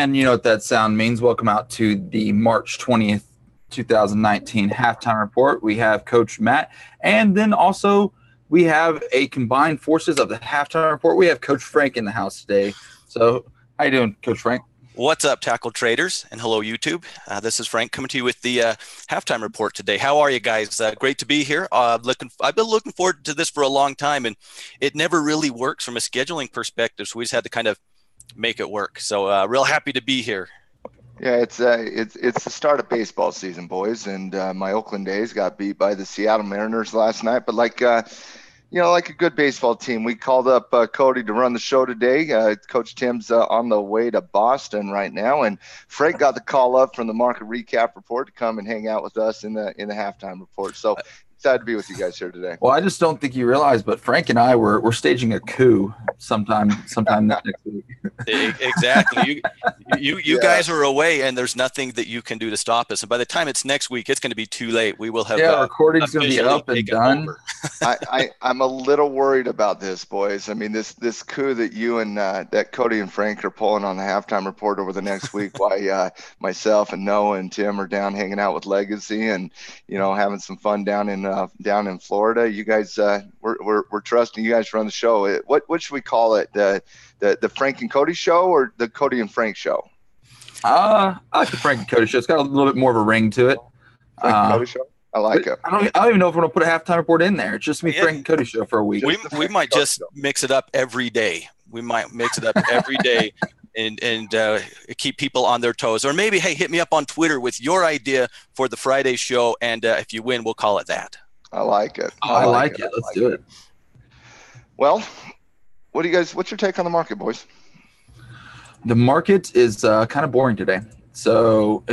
And you know what that sound means. Welcome out to the March 20th, 2019 halftime report. We have Coach Matt, and then also we have a combined forces of the halftime report. We have Coach Frank in the house today. So how you doing, Coach Frank? What's up, tackle traders, and hello, YouTube. This is Frank coming to you with the halftime report today. How are you guys? Great to be here. I've been looking forward to this for a long time, and it never really works from a scheduling perspective, so we just had to kind of make it work. So real happy to be here. Yeah, it's the start of baseball season, boys, and my Oakland A's got beat by the Seattle Mariners last night. But like a good baseball team, we called up Cody to run the show today. Coach Tim's on the way to Boston right now, and Frank got the call up from the market recap report to come and hang out with us in the halftime report. So excited to be with you guys here today. Well, I just don't think you realize, but Frank and I we're staging a coup sometime next week. Exactly. You guys are away, and there's nothing that you can do to stop us. And by the time it's next week, it's going to be too late. We will have recording's going to be up and done. I'm a little worried about this, boys. I mean, this coup that you and that Cody and Frank are pulling on the halftime report over the next week, while myself and Noah and Tim are down hanging out with Legacy and having some fun down in Florida. You guys, we're trusting you guys to run the show. What should we call it? The Frank and Cody show, or the Cody and Frank show? I like the Frank and Cody show. It's got a little bit more of a ring to it. Frank and Cody show. I like it. I don't even know if we're gonna put a halftime report in there. It's just me, Frank and Cody show for a week. We might just mix it up every day. We might mix it up every day. And keep people on their toes. Or maybe, hey, hit me up on Twitter with your idea for the Friday show, and if you win, we'll call it that. I like it. I like it. Let's do it. Well, what's your take on the market, boys? The market is kind of boring today. So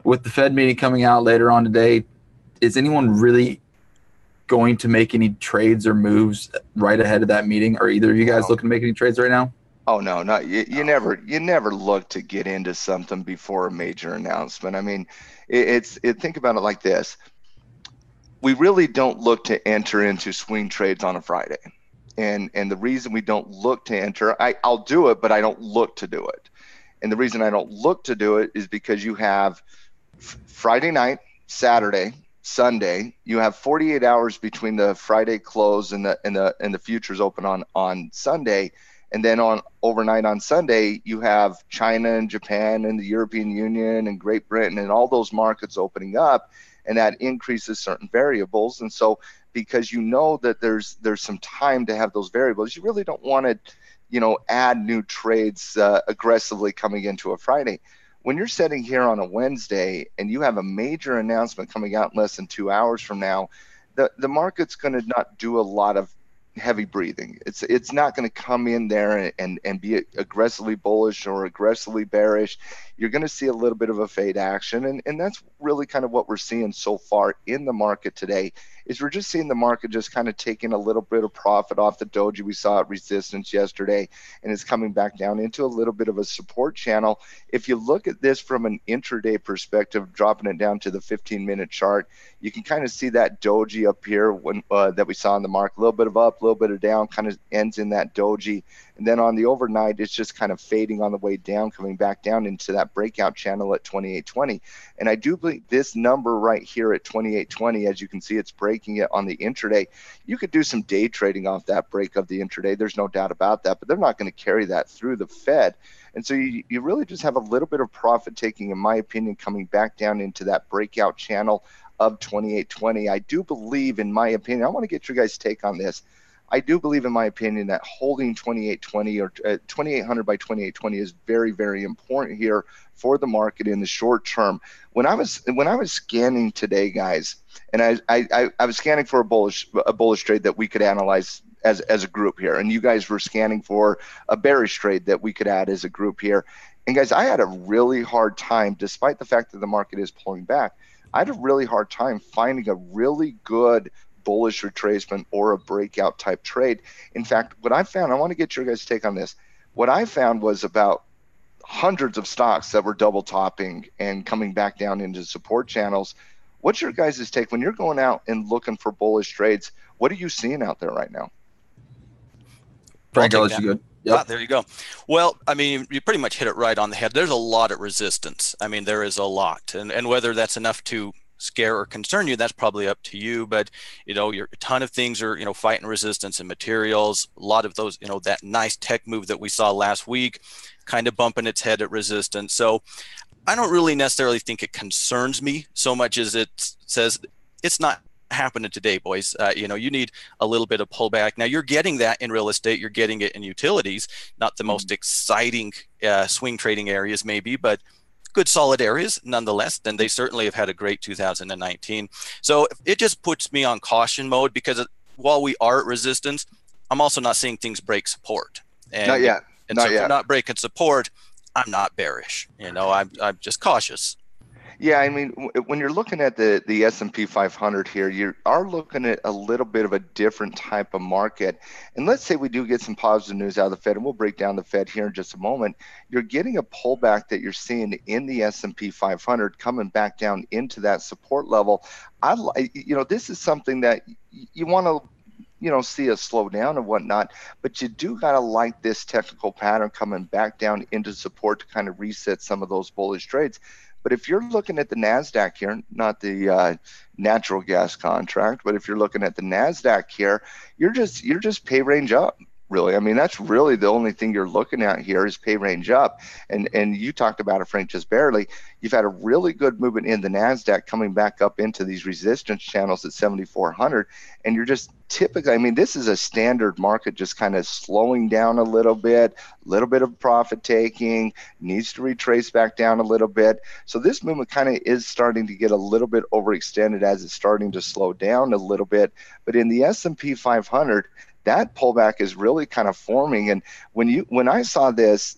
with the Fed meeting coming out later on today, is anyone really going to make any trades or moves right ahead of that meeting? Are either of you guys looking to make any trades right now? Oh no, not you. Never look to get into something before a major announcement. I mean, think about it like this. We really don't look to enter into swing trades on a Friday. And the reason we don't look to enter, I'll do it, but I don't look to do it. And the reason I don't look to do it is because you have Friday night, Saturday, Sunday. You have 48 hours between the Friday close and the futures open on Sunday. And then overnight on Sunday, you have China and Japan and the European Union and Great Britain and all those markets opening up, and that increases certain variables. And so because that there's some time to have those variables, you really don't want to, add new trades aggressively coming into a Friday. When you're sitting here on a Wednesday and you have a major announcement coming out in less than 2 hours from now, the market's going to not do a lot of heavy breathing. It's not going to come in there and be aggressively bullish or aggressively bearish. You're going to see a little bit of a fade action, and that's really kind of what we're seeing so far in the market today. Is we're just seeing the market just kind of taking a little bit of profit off the doji. We saw at resistance yesterday, and it's coming back down into a little bit of a support channel. If you look at this from an intraday perspective, dropping it down to the 15-minute chart, you can kind of see that doji up here that we saw in the market, a little bit of up, a little bit of down, kind of ends in that doji. And then on the overnight, it's just kind of fading on the way down, coming back down into that breakout channel at 2820. And I do believe this number right here at 2820, as you can see, it's breaking it on the intraday. You could do some day trading off that break of the intraday. There's no doubt about that, but they're not going to carry that through the Fed. And so you really just have a little bit of profit taking, in my opinion, coming back down into that breakout channel of 2820. I do believe, in my opinion, I want to get your guys' take on this. I do believe, in my opinion, that holding 2820 or 2800 by 2820 is very, very important here for the market in the short term. When I was scanning today, guys, and I was scanning for a bullish trade that we could analyze as a group here, and you guys were scanning for a bearish trade that we could add as a group here. And guys, I had a really hard time, despite the fact that the market is pulling back, I had a really hard time finding a really good bullish retracement or a breakout type trade. In fact, what I found, I want to get your guys' take on this. What I found was about hundreds of stocks that were double topping and coming back down into support channels. What's your guys' take when you're going out and looking for bullish trades? What are you seeing out there right now? Frank, I'll let you go. Yep. Ah, there you go. Well, I mean, you pretty much hit it right on the head. There's a lot of resistance. I mean, there is a lot. And whether that's enough to scare or concern you, that's probably up to you. But, a ton of things are, fighting resistance in materials. A lot of those, that nice tech move that we saw last week, kind of bumping its head at resistance. So I don't really necessarily think it concerns me so much as it says it's not happening today, boys. You need a little bit of pullback. Now you're getting that in real estate. You're getting it in utilities, not the most exciting swing trading areas maybe, but good solid areas nonetheless. Then they certainly have had a great 2019. So it just puts me on caution mode because while we are at resistance, I'm also not seeing things break support. And, Not yet. And Not so if yet. they're not breaking support, I'm not bearish. I'm just cautious. Yeah, I mean, when you're looking at the S&P 500 here, you are looking at a little bit of a different type of market. And let's say we do get some positive news out of the Fed, and we'll break down the Fed here in just a moment. You're getting a pullback that you're seeing in the S&P 500 coming back down into that support level. This is something that you want to see a slowdown and whatnot, but you do got to like this technical pattern coming back down into support to kind of reset some of those bullish trades. But if you're looking at the NASDAQ here, not the natural gas contract, but if you're looking at the NASDAQ here, you're just pay range up, really. I mean, that's really the only thing you're looking at here is pay range up. And you talked about it, Frank, just barely. You've had a really good movement in the NASDAQ coming back up into these resistance channels at 7,400. And you're just typically, I mean, this is a standard market just kind of slowing down a little bit of profit taking, needs to retrace back down a little bit. So this movement kind of is starting to get a little bit overextended as it's starting to slow down a little bit. But in the S&P 500, that pullback is really kind of forming. And when I saw this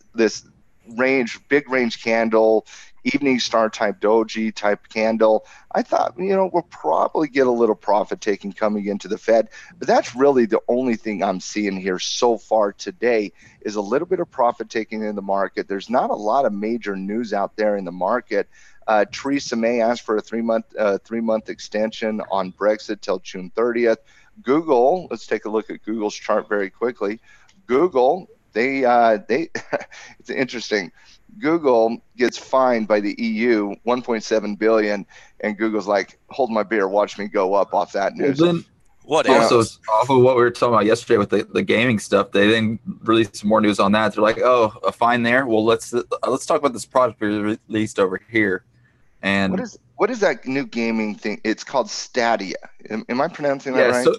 big range candle, evening star type doji type candle, I thought, we'll probably get a little profit taking coming into the Fed. But that's really the only thing I'm seeing here so far today is a little bit of profit taking in the market. There's not a lot of major news out there in the market. Theresa May asked for a three-month extension on Brexit till June 30th. Google, let's take a look at Google's chart very quickly. Google, they it's interesting. Google gets fined by the EU 1.7 billion, and Google's like, hold my beer, watch me go up off that news. Well, then, What also, else? off of what we were talking about yesterday with the gaming stuff, they then released some more news on that. They're like, oh, a fine there. Well, let's talk about this product we released over here. And what is that new gaming thing? It's called Stadia. Am I pronouncing that right? So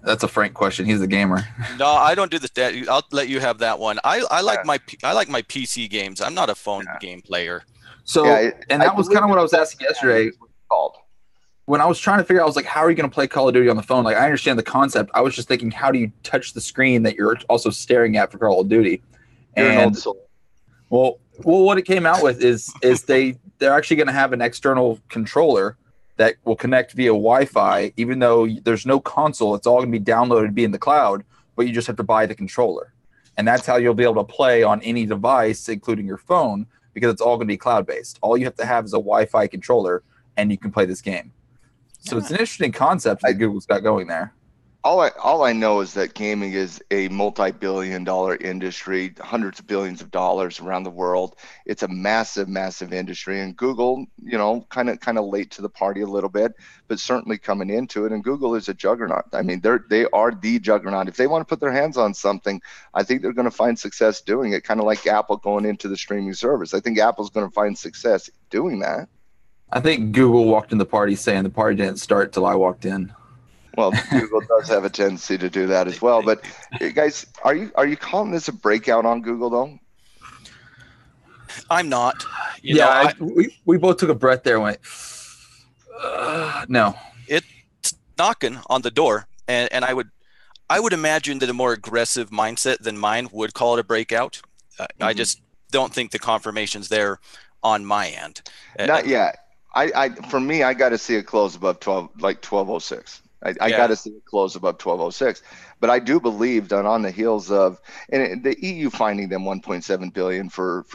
that's a Frank question. He's a gamer. No, I don't do the stat. I'll let you have that one. I like my PC games. I'm not a phone game player. So, and that was kind of what I was asking yesterday. When I was trying to figure out, I was like, how are you going to play Call of Duty on the phone? Like, I understand the concept. I was just thinking, how do you touch the screen that you're also staring at for Call of Duty? You're an old soul. Well, what it came out with is they're actually going to have an external controller that will connect via Wi-Fi, even though there's no console. It's all going to be downloaded, be in the cloud, but you just have to buy the controller. And that's how you'll be able to play on any device, including your phone, because it's all going to be cloud-based. All you have to have is a Wi-Fi controller, and you can play this game. So it's an interesting concept that Google's got going there. All I know is that gaming is a multi-billion-dollar industry, hundreds of billions of dollars around the world. It's a massive, massive industry, and Google, kind of late to the party a little bit, but certainly coming into it. And Google is a juggernaut. I mean, they are the juggernaut. If they want to put their hands on something, I think they're going to find success doing it. Kind of like Apple going into the streaming service. I think Apple's going to find success doing that. I think Google walked in the party saying the party didn't start till I walked in. Well, Google does have a tendency to do that as well. But guys, are you calling this a breakout on Google though? I'm not. We both took a breath there and went, no. It's knocking on the door, and I would imagine that a more aggressive mindset than mine would call it a breakout. I just don't think the confirmation's there on my end. Not yet. For me, I got to see it close above 1206. I got to see it close above 1206. But I do believe that on the heels of the EU finding them 1.7 billion for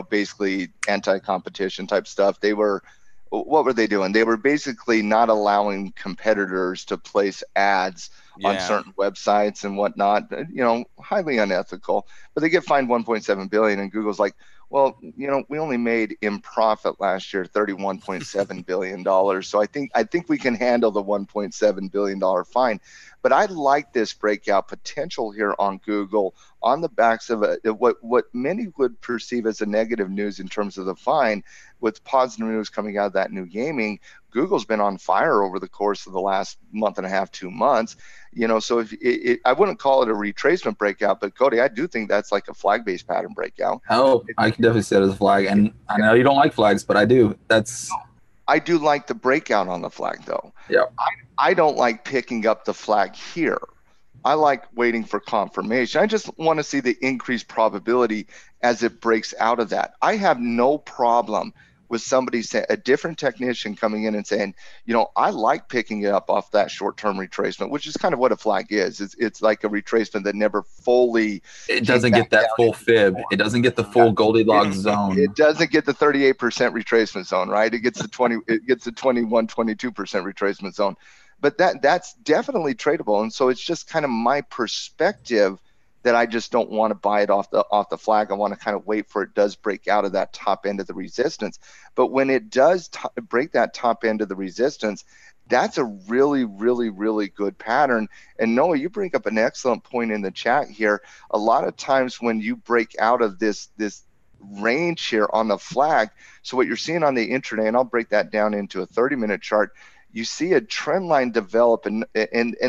basically anti-competition type stuff, they were what were they doing? They were basically not allowing competitors to place ads on Yeah. certain websites and whatnot, highly unethical. But they get fined 1.7 billion, and Google's like, well, we only made in profit last year $31.7 billion. So I think we can handle the $1.7 billion fine. But I like this breakout potential here on Google on the backs of what many would perceive as a negative news in terms of the fine, with positive news coming out of that new gaming. Google's been on fire over the course of the last month and a half, 2 months. So if I wouldn't call it a retracement breakout, but Cody, I do think that's like a flag-based pattern breakout. Oh, I can definitely see it as a flag, and I know you don't like flags, but I do. I do like the breakout on the flag, though. Yeah. I don't like picking up the flag here. I like waiting for confirmation. I just want to see the increased probability as it breaks out of that. I have no problem with somebody, a different technician coming in and saying, I like picking it up off that short-term retracement, which is kind of what a flag is. It's like a retracement that never fully. It doesn't get that full fib. It doesn't get the full Goldilocks zone. It doesn't get the 38% retracement zone, right? It gets the 21, 22% retracement zone. But that's definitely tradable. And so it's just kind of my perspective that I just don't want to buy it off the flag. I want to kind of wait for it does break out of that top end of the resistance. But when it does break that top end of the resistance, that's a really, really, really good pattern. And Noah, you bring up an excellent point in the chat here. A lot of times when you break out of this range here on the flag, so what you're seeing on the intraday, and I'll break that down into a 30-minute chart, you see a trend line develop, and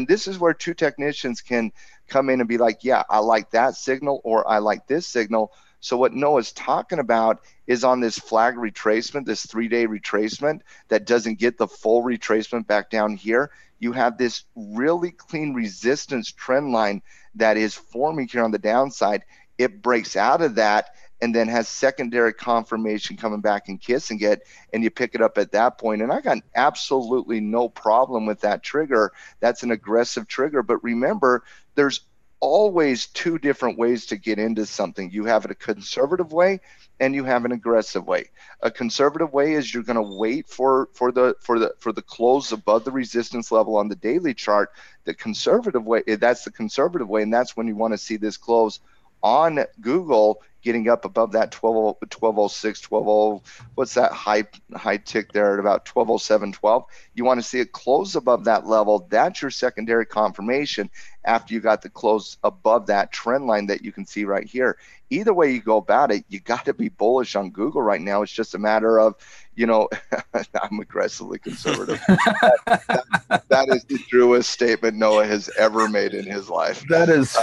this is where two technicians can come in and be like, yeah, I like that signal, or I like this signal. So what Noah's talking about is on this flag retracement, this 3-day retracement that doesn't get the full retracement back down here, you have this really clean resistance trend line that is forming here on the downside. It breaks out of that and then has secondary confirmation coming back and kissing it, and you pick it up at that point. And I got absolutely no problem with that trigger. That's an aggressive trigger. But remember, there's always two different ways to get into something. You have it a conservative way and you have an aggressive way. A conservative way is you're going to wait for the close above the resistance level on the daily chart. The conservative way, that's the conservative way, and that's when you want to see this close on Google getting up above that 1206, 12, what's that high tick there at about 1207.12. You want to see it close above that level. That's your secondary confirmation after you got the close above that trend line that you can see right here. Either way you go about it, you got to be bullish on Google right now. It's just a matter of, I'm aggressively conservative. That is the truest statement Noah has ever made in his life. That is,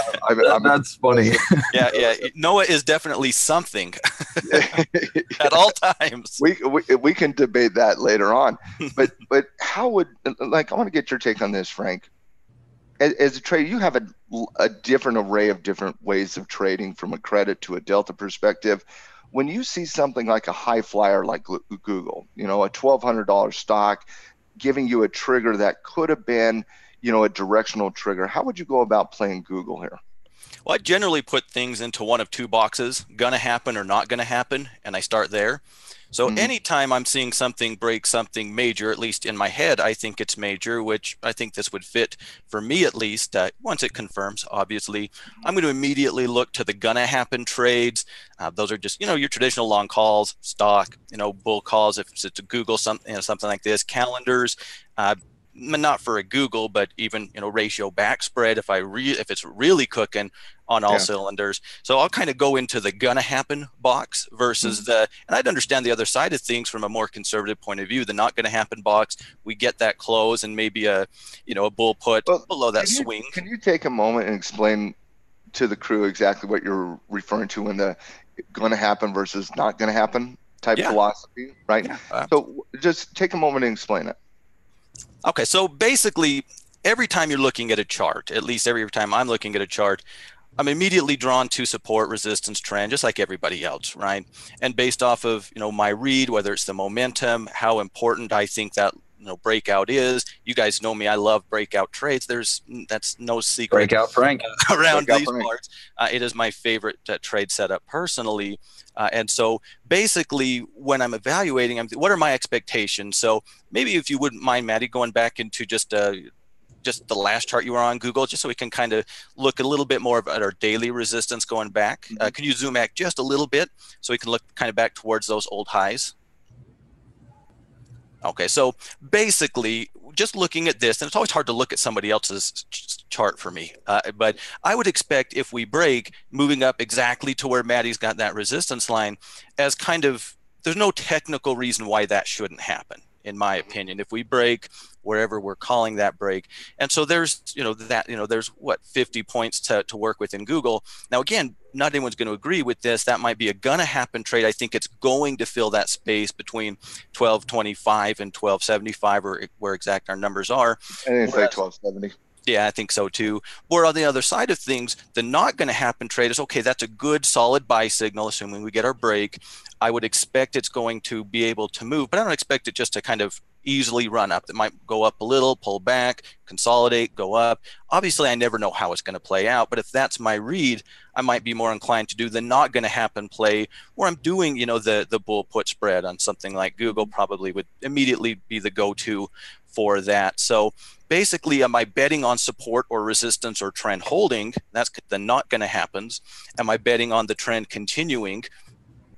that's funny. Yeah. Noah is definitely something at all times. We can debate that later on. But how would, I want to get your take on this, Frank. As a trader, you have a different array of different ways of trading from a credit to a delta perspective. When you see something like a high flyer like Google, a $1,200 stock giving you a trigger that could have been, a directional trigger, how would you go about playing Google here? Well, I generally put things into one of two boxes, gonna happen or not gonna happen, and I start there. So anytime I'm seeing something break something major, at least in my head, I think it's major, which I think this would fit for me at least. Once it confirms, obviously, I'm going to immediately look to the gonna happen trades. Those are just, your traditional long calls, stock, bull calls, if it's a Google, something like this, calendars, not for a Google, but even, ratio back spread if it's really cooking on all cylinders. So I'll kind of go into the gonna happen box versus and I'd understand the other side of things from a more conservative point of view, the not gonna happen box. We get that close and maybe a bull put below that swing. Can you take a moment and explain to the crew exactly what you're referring to in the gonna happen versus not gonna happen type philosophy, right? Yeah. So just take a moment and explain it. Okay, so basically, every time you're looking at a chart, at least every time I'm looking at a chart, I'm immediately drawn to support resistance trend, just like everybody else, right? And based off of, my read, whether it's the momentum, how important I think that breakout is. You guys know me, I love breakout trades. That's no secret. Breakout Frank. Around Breakout these Frank. parts. It is my favorite trade setup personally. And so basically when I'm evaluating, what are my expectations? So maybe if you wouldn't mind, Maddie, going back into just the last chart you were on Google, just so we can kind of look a little bit more at our daily resistance going back. Can you zoom back just a little bit so we can look kind of back towards those old highs? Okay, so basically, just looking at this, and it's always hard to look at somebody else's chart for me, but I would expect if we break, moving up exactly to where Maddie's got that resistance line, as kind of, there's no technical reason why that shouldn't happen, in my opinion. If we break wherever we're calling that break, and so there's, there's what, 50 points to work with in Google. Now, again, not anyone's going to agree with this. That might be a gonna happen trade. I think it's going to fill that space between 1225 and 1275, or where exact our numbers are. I think it's like 1270. Yeah, I think so too. Or on the other side of things, the not going to happen trade is, okay, that's a good solid buy signal, assuming we get our break. I would expect it's going to be able to move, but I don't expect it just to kind of easily run up. It might go up a little, pull back, consolidate, go up. Obviously, I never know how it's going to play out, but if that's my read, I might be more inclined to do the not going to happen play, where I'm doing, the bull put spread on something like Google. Probably would immediately be the go-to for that. So basically, am I betting on support or resistance or trend holding? That's the not going to happens. Am I betting on the trend continuing?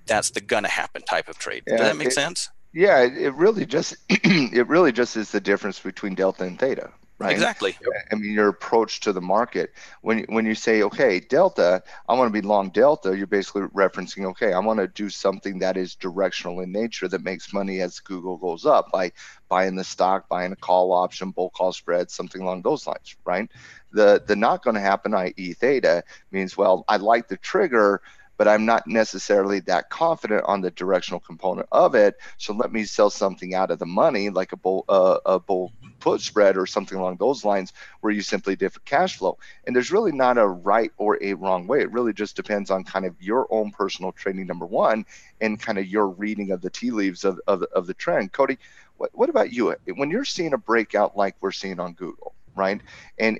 That's the gonna happen type of trade. Yeah, Does that make sense? Yeah, it really just it really just is the difference between delta and theta, right? Exactly. I mean, your approach to the market, when you say, okay, delta, I want to be long delta, you're basically referencing, okay, I want to do something that is directional in nature that makes money as Google goes up by buying the stock, buying a call option, bull call spread, something along those lines, right? The not going to happen, i.e. theta, means, well, I like the trigger, but I'm not necessarily that confident on the directional component of it. So let me sell something out of the money, like a bull put spread or something along those lines, where you simply differ cash flow. And there's really not a right or a wrong way. It really just depends on kind of your own personal trading, number one, and kind of your reading of the tea leaves of the trend. Cody, what about you? When you're seeing a breakout like we're seeing on Google, right? And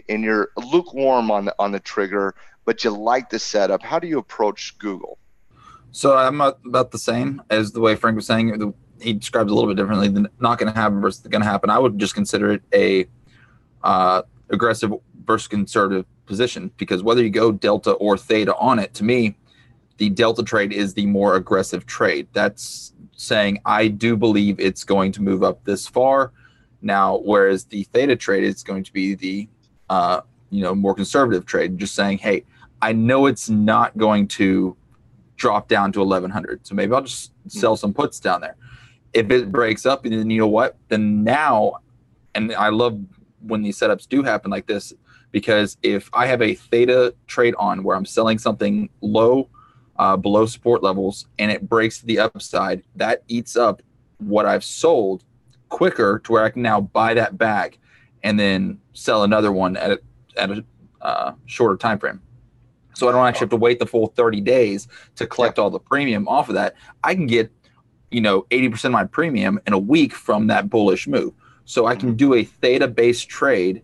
you're lukewarm on the trigger, but you like the setup, how do you approach Google? So I'm about the same as the way Frank was saying. He describes it a little bit differently than not going to happen versus going to happen. I would just consider it a aggressive versus conservative position, because whether you go delta or theta on it, to me, the delta trade is the more aggressive trade. That's saying I do believe it's going to move up this far. Now, whereas the theta trade is going to be the more conservative trade, just saying, hey, I know it's not going to drop down to 1100, so maybe I'll just sell some puts down there. If it breaks up, and then you know what, then now, and I love when these setups do happen like this, because if I have a theta trade on where I'm selling something low, below support levels, and it breaks to the upside, that eats up what I've sold quicker to where I can now buy that back and then sell another one at a shorter time frame. So I don't actually have to wait the full 30 days to collect all the premium off of that. I can get 80% of my premium in a week from that bullish move. So I can do a theta based trade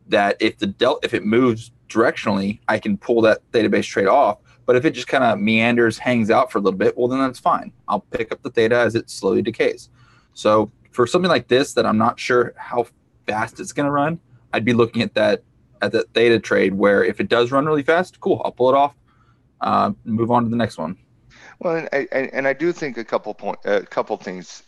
that if it moves directionally, I can pull that theta based trade off. But if it just kind of meanders, hangs out for a little bit, well, then that's fine. I'll pick up the theta as it slowly decays. So for something like this that I'm not sure how fast it's going to run, I'd be looking at that theta trade, where if it does run really fast, cool, I'll pull it off, move on to the next one. Well, and I do think a couple things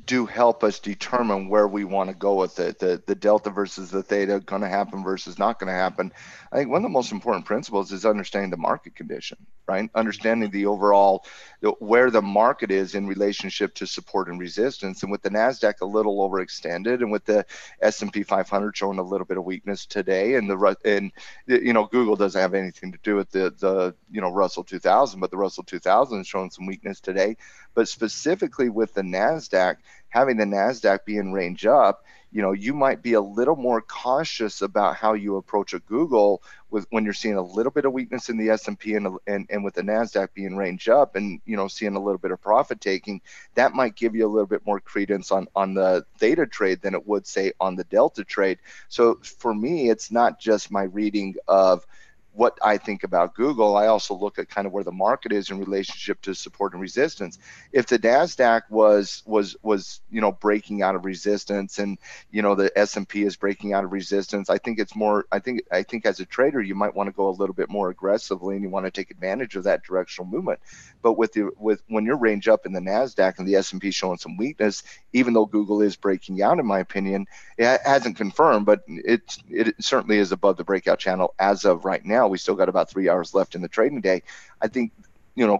do help us determine where we want to go with it. The delta versus the theta, going to happen versus not going to happen. I think one of the most important principles is understanding the market condition, right? Understanding the overall, where the market is in relationship to support and resistance. And with the NASDAQ a little overextended, and with the S&P 500 showing a little bit of weakness today, and Google doesn't have anything to do with the Russell 2000, but the Russell 2000 is showing some weakness today. But specifically with the NASDAQ, having the NASDAQ be in range up, you might be a little more cautious about how you approach a Google when you're seeing a little bit of weakness in the S&P and with the NASDAQ being range up and, seeing a little bit of profit taking. That might give you a little bit more credence on the theta trade than it would, say, on the delta trade. So for me, it's not just my reading of what I think about Google. I also look at kind of where the market is in relationship to support and resistance. If the NASDAQ was breaking out of resistance, and the S&P is breaking out of resistance, I think it's more. I think as a trader, you might want to go a little bit more aggressively, and you want to take advantage of that directional movement. But when you're range up in the NASDAQ and the S&P showing some weakness, even though Google is breaking out, in my opinion, it hasn't confirmed, but it certainly is above the breakout channel as of right now. We still got about 3 hours left in the trading day. I think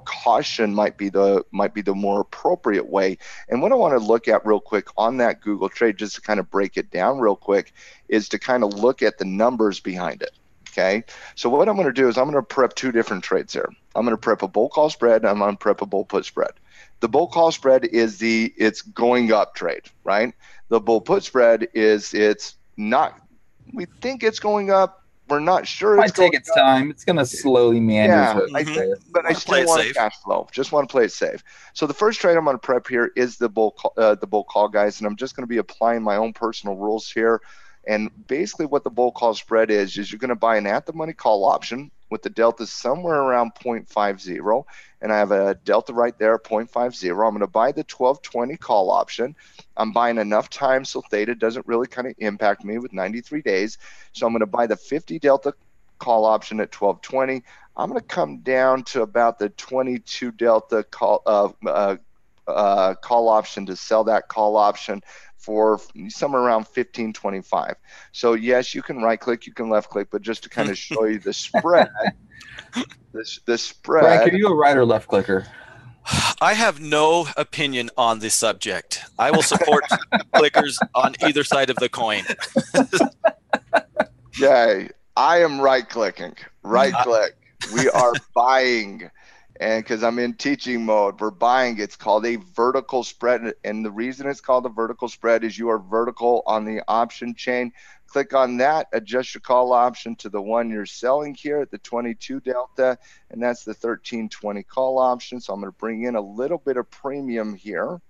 caution might be the more appropriate way. And what I want to look at real quick on that Google trade, just to kind of break it down real quick, is to kind of look at the numbers behind it. Okay, so what I'm going to do is I'm going to prep two different trades here. I'm going to prep a bull call spread, and I'm going to prep a bull put spread. The bull call spread is it's going up trade, right? The bull put spread is it's not. We think it's going up. We're not sure. Might take its time. It's going to slowly meander. Yeah, but I still want cash flow. Just want to play it safe. So the first trade I'm going to prep here is the bull call, guys, and I'm just going to be applying my own personal rules here. And basically, what the bull call spread is you're going to buy an at-the-money call option with the delta somewhere around 0.50, and I have a delta right there, 0.50. I'm going to buy the 1220 call option. I'm buying enough time so theta doesn't really kind of impact me with 93 days. So I'm going to buy the 50 delta call option at 1220. I'm going to come down to about the 22 delta call option to sell that call option for somewhere around 15.25. So yes, you can right click, you can left click, but just to kind of show you the spread, the spread. Frank, are you a right or left clicker? I have no opinion on this subject. I will support clickers on either side of the coin. Okay, I am right clicking. Right click. We are buying. And because I'm in teaching mode, we're buying. It's called a vertical spread. And the reason it's called a vertical spread is you are vertical on the option chain. Click on that, adjust your call option to the one you're selling here at the 22 delta, and that's the 1320 call option. So I'm going to bring in a little bit of premium here.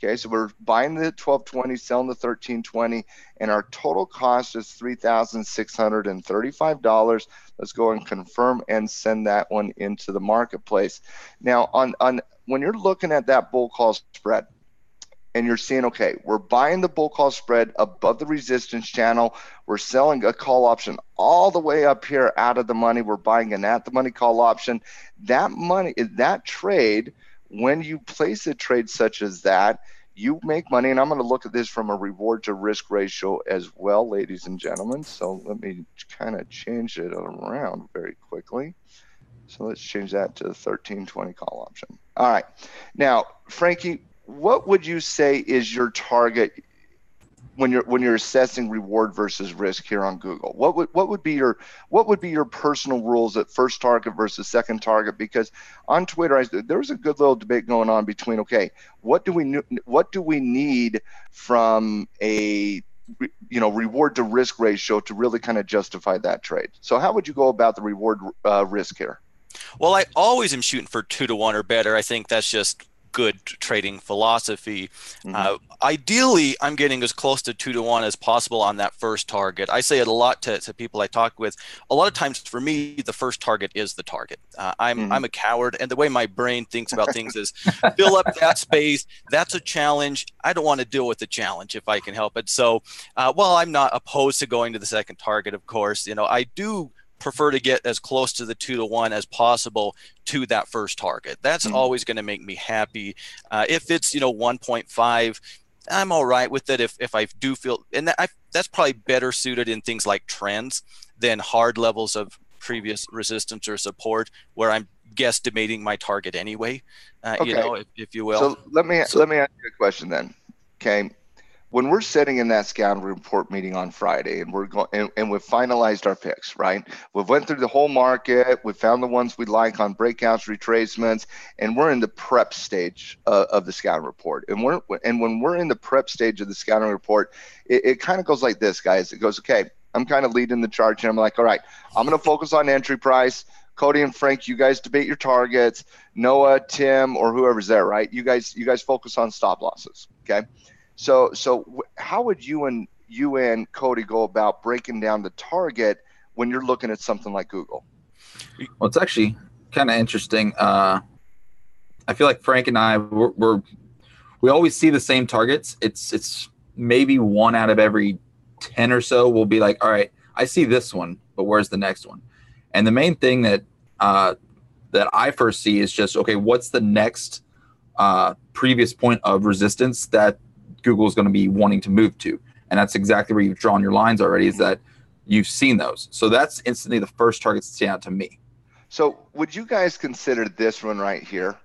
Okay, so we're buying the 1220, selling the 1320, and our total cost is $3,635. Let's go and confirm and send that one into the marketplace. Now, on when you're looking at that bull call spread, and you're seeing, okay, we're buying the bull call spread above the resistance channel. We're selling a call option all the way up here out of the money. We're buying an at-the-money call option. That money, that trade, when you place a trade such as that, you make money. And I'm going to look at this from a reward to risk ratio as well, ladies and gentlemen. So let me kind of change it around very quickly. So let's change that to the 1320 call option. All right. Now, Frankie, what would you say is your target when you're assessing reward versus risk here on Google? What would be your personal rules at first target versus second target? Because on Twitter, there was a good little debate going on between, okay, what do we need from a reward to risk ratio to really kind of justify that trade? So how would you go about the reward risk here? Well, I always am shooting for 2-to-1 or better. I think that's just good trading philosophy. Ideally, I'm getting as close to 2-to-1 as possible on that first target. I say it a lot to people I talk with. A lot of times for me, the first target is the target. I'm a coward, and the way my brain thinks about things is fill up that space. That's a challenge. I don't want to deal with the challenge if I can help it. So while I'm not opposed to going to the second target, of course, I do prefer to get as close to the 2-to-1 as possible to that first target. That's always going to make me happy. If it's 1.5, I'm all right with it. If I do feel, and that's probably better suited in things like trends than hard levels of previous resistance or support, where I'm guesstimating my target anyway. Okay. If you will. So let me ask you a question then. Okay, when we're sitting in that scouting report meeting on Friday and we're going and we've finalized our picks, right? We've went through the whole market, we found the ones we like on breakouts, retracements, and we're in the prep stage of the scouting report. And when we're in the prep stage of the scouting report, it kind of goes like this, guys. It goes, okay, I'm kind of leading the charge, and I'm like, all right, I'm going to focus on entry price. Cody and Frank, you guys debate your targets. Noah, Tim, or whoever's there, right? You guys focus on stop losses, okay? So how would you and Cody go about breaking down the target when you're looking at something like Google? Well, it's actually kind of interesting. I feel like Frank and I we always see the same targets. It's maybe 1 out of every 10 or so will be like, all right, I see this one, but where's the next one? And the main thing that I first see is just, okay, what's the next previous point of resistance that Google is going to be wanting to move to? And that's exactly where you've drawn your lines already, is that you've seen those. So that's instantly the first target to stand out to me. So would you guys consider this one right here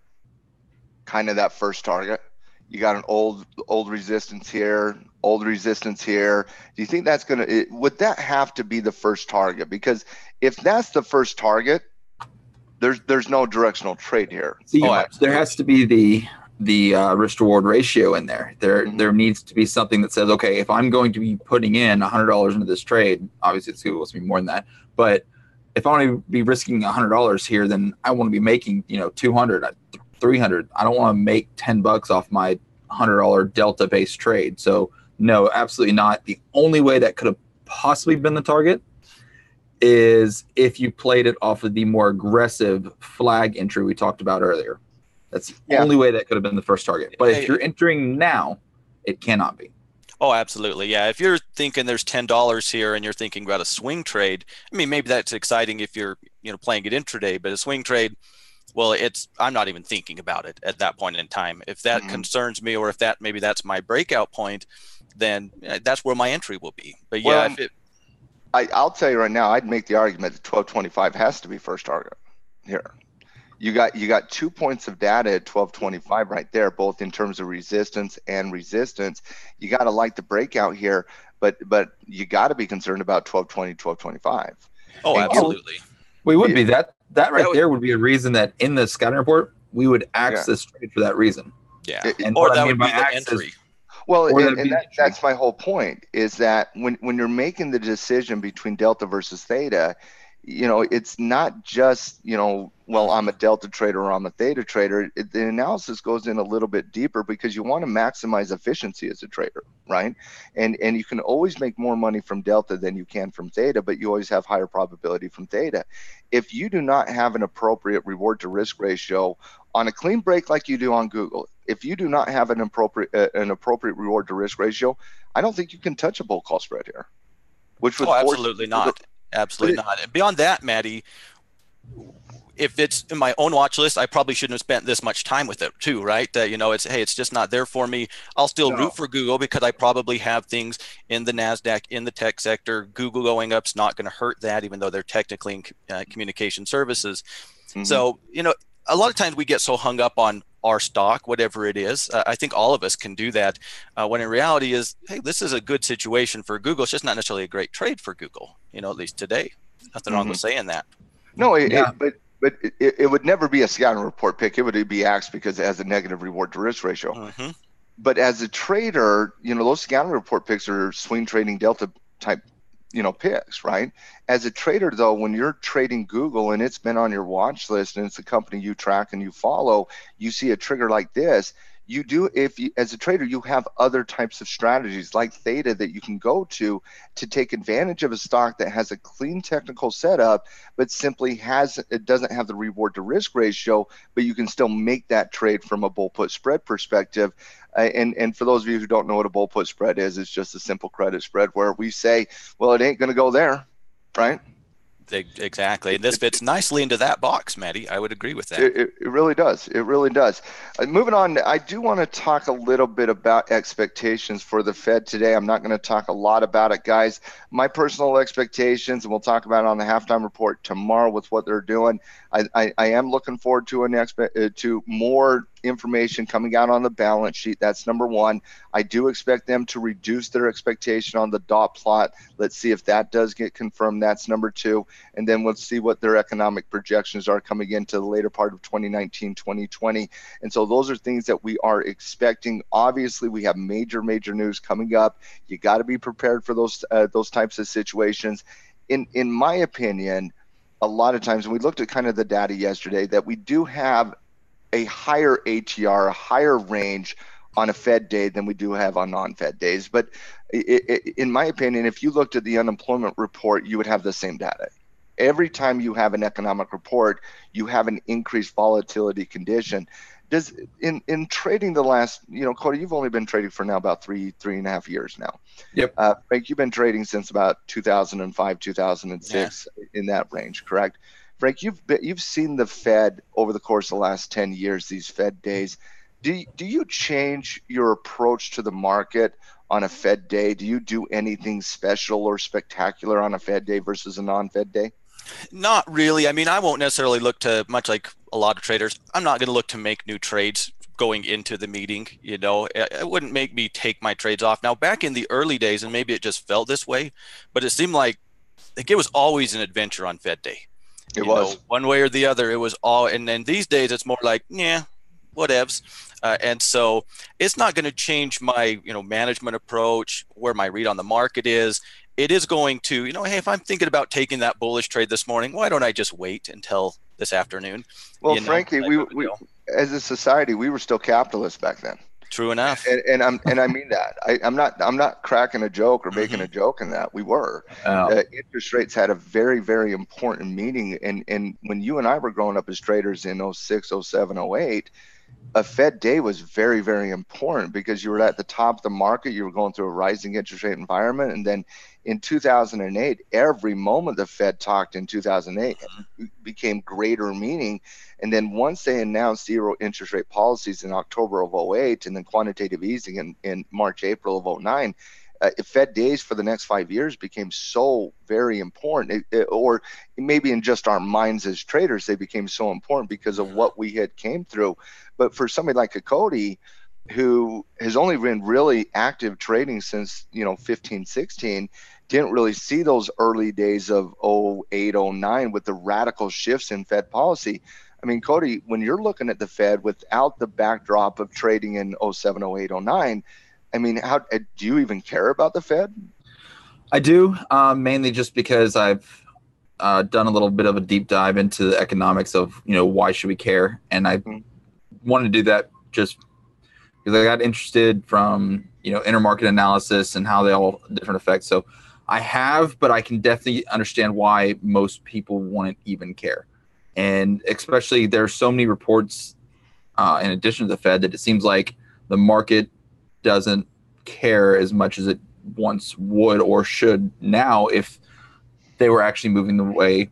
kind of that first target? You got an old resistance here, old resistance here. Do you think that's going to, would that have to be the first target? Because if that's the first target, there's no directional trade here. See, there has to be the risk reward ratio in there. There needs to be something that says, okay, if I'm going to be putting in $100 into this trade, obviously it's Google, it's going to be more than that. But if I want to be risking $100 here, then I want to be making, 200, 300. I don't want to make $10 off my $100 delta based trade. So no, absolutely not. The only way that could have possibly been the target is if you played it off of the more aggressive flag entry we talked about earlier. That's the only way that could have been the first target. But if you're entering now, it cannot be. Oh, absolutely. Yeah. If you're thinking there's $10 here and you're thinking about a swing trade, I mean, maybe that's exciting if you're, playing it intraday, but a swing trade, well, I'm not even thinking about it at that point in time. If that concerns me, or if maybe that's my breakout point, then that's where my entry will be. But yeah, I'll tell you right now, I'd make the argument that 1225 has to be first target here. You got 2 points of data at 1225 right there, both in terms of resistance and resistance. You got to like the breakout here, but you got to be concerned about 1220, 1225. Oh, absolutely. We would be. That right there would be a reason that in the scouting report we would axe this trade for that reason. Yeah, or that would be the entry. Well, that's my whole point, is that when you're making the decision between delta versus theta, it's not just, well, I'm a delta trader or I'm a theta trader. The analysis goes in a little bit deeper because you want to maximize efficiency as a trader, right? And you can always make more money from delta than you can from theta, but you always have higher probability from theta. If you do not have an appropriate reward to risk ratio on a clean break like you do on Google, if you do not have an appropriate reward to risk ratio, I don't think you can touch a bull call spread here. Which would absolutely not. Absolutely not. And beyond that, Maddie, if it's in my own watch list, I probably shouldn't have spent this much time with it too, right? That, it's just not there for me. I'll still root for Google because I probably have things in the NASDAQ, in the tech sector. Google going up's not going to hurt that, even though they're technically in communication services. So, a lot of times we get so hung up on our stock, whatever it is. I think all of us can do that, when in reality is, hey, this is a good situation for Google. It's just not necessarily a great trade for Google, at least today. Nothing wrong with saying that. No, but it would never be a scouting report pick. It would be axed because it has a negative reward to risk ratio. But as a trader, those scouting report picks are swing trading delta type picks, right? As a trader, though, when you're trading Google and it's been on your watch list and it's a company you track and you follow, you see a trigger like this. As a trader, you have other types of strategies like theta that you can go to take advantage of a stock that has a clean technical setup, but simply it doesn't have the reward to risk ratio, but you can still make that trade from a bull put spread perspective. And for those of you who don't know what a bull put spread is, it's just a simple credit spread where we say, well, it ain't going to go there, right? Exactly. And this fits nicely into that box, Maddie. I would agree with that. It really does. It really does. Moving on, I do want to talk a little bit about expectations for the Fed today. I'm not going to talk a lot about it, guys. My personal expectations, and we'll talk about it on the halftime report tomorrow with what they're doing. I am looking forward to more information coming out on the balance sheet. That's number one. I do expect them to reduce their expectation on the dot plot. Let's see if that does get confirmed. That's number two. And then we'll see what their economic projections are coming into the later part of 2019, 2020. And so those are things that we are expecting. Obviously, we have major news coming up. You got to be prepared for those types of situations. In my opinion, a lot of times, and we looked at kind of the data yesterday, that we do have a higher ATR, a higher range on a Fed day than we do have on non-Fed days. But in my opinion, if you looked at the unemployment report, you would have the same data. Every time you have an economic report, you have an increased volatility condition. Does in trading the last, Cody, you've only been trading for now about three and a half years now. Yep. Frank, you've been trading since about 2005, 2006, in that range, correct? Frank, you've seen the Fed over the course of the last 10 years, these Fed days. Do you change your approach to the market on a Fed day? Do you do anything special or spectacular on a Fed day versus a non-Fed day? Not really. I mean, I won't necessarily look to, much like a lot of traders, I'm not going to look to make new trades going into the meeting. It wouldn't make me take my trades off. Now, back in the early days, and maybe it just felt this way, but it seemed like it was always an adventure on Fed day. It was one way or the other. It was all, and then these days it's more like, yeah, whatevs. And so it's not going to change my, management approach, where my read on the market is. It is going to, hey, if I'm thinking about taking that bullish trade this morning, why don't I just wait until this afternoon? Well, frankly, we as a society, we were still capitalists back then. True enough. And I mean that. I'm not cracking a joke or making a joke in that. We were. Interest rates had a very, very important meaning. And when you and I were growing up as traders in 06, 07, 08, a Fed day was very, very important because you were at the top of the market. You were going through a rising interest rate environment. And then in 2008, every moment the Fed talked in 2008 became greater meaning. And then once they announced zero interest rate policies in October of 08 and then quantitative easing in March, April of 09, Fed days for the next 5 years became so very important, or maybe in just our minds as traders, they became so important because of what we had came through. But for somebody like a Cody, who has only been really active trading since 15, 16, didn't really see those early days of 08, 09 with the radical shifts in Fed policy. I mean, Cody, when you're looking at the Fed without the backdrop of trading in 07, 08, 09, I mean, how do you even care about the Fed? I do, mainly just because I've done a little bit of a deep dive into the economics of, why should we care? And I wanted to do that just because I got interested from, intermarket analysis and how they all different effects. So I have, but I can definitely understand why most people wouldn't even care. And especially there's so many reports in addition to the Fed that it seems like the market doesn't care as much as it once would or should now if they were actually moving the way,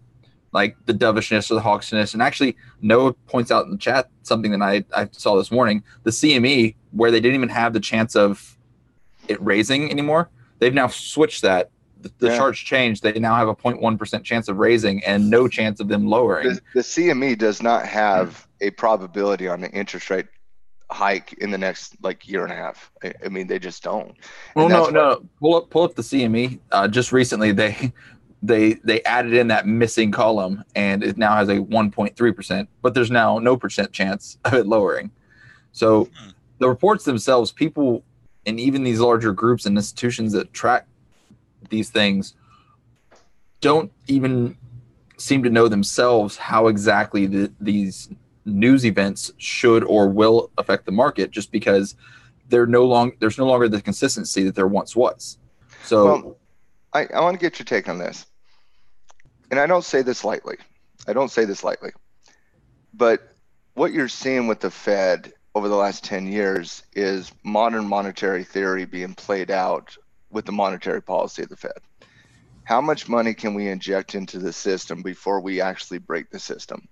like the dovishness or the hawkishness. And actually, Noah points out in the chat something that I saw this morning, the CME, where they didn't even have the chance of it raising anymore. They've now switched that. The charts changed. They now have a 0.1% chance of raising and no chance of them lowering. The CME does not have a probability on the interest rate hike in the next year and a half. I mean, they just don't. Well, no. Pull up the CME. Just recently, they added in that missing column, and it now has a 1.3%. But there's now no percent chance of it lowering. So the reports themselves, people, and even these larger groups and institutions that track these things, don't even seem to know themselves how exactly these news events should or will affect the market, just because there's no longer the consistency that there once was. So I want to get your take on this. And I don't say this lightly. But what you're seeing with the Fed over the last 10 years is modern monetary theory being played out with the monetary policy of the Fed. How much money can we inject into the system before we actually break the system?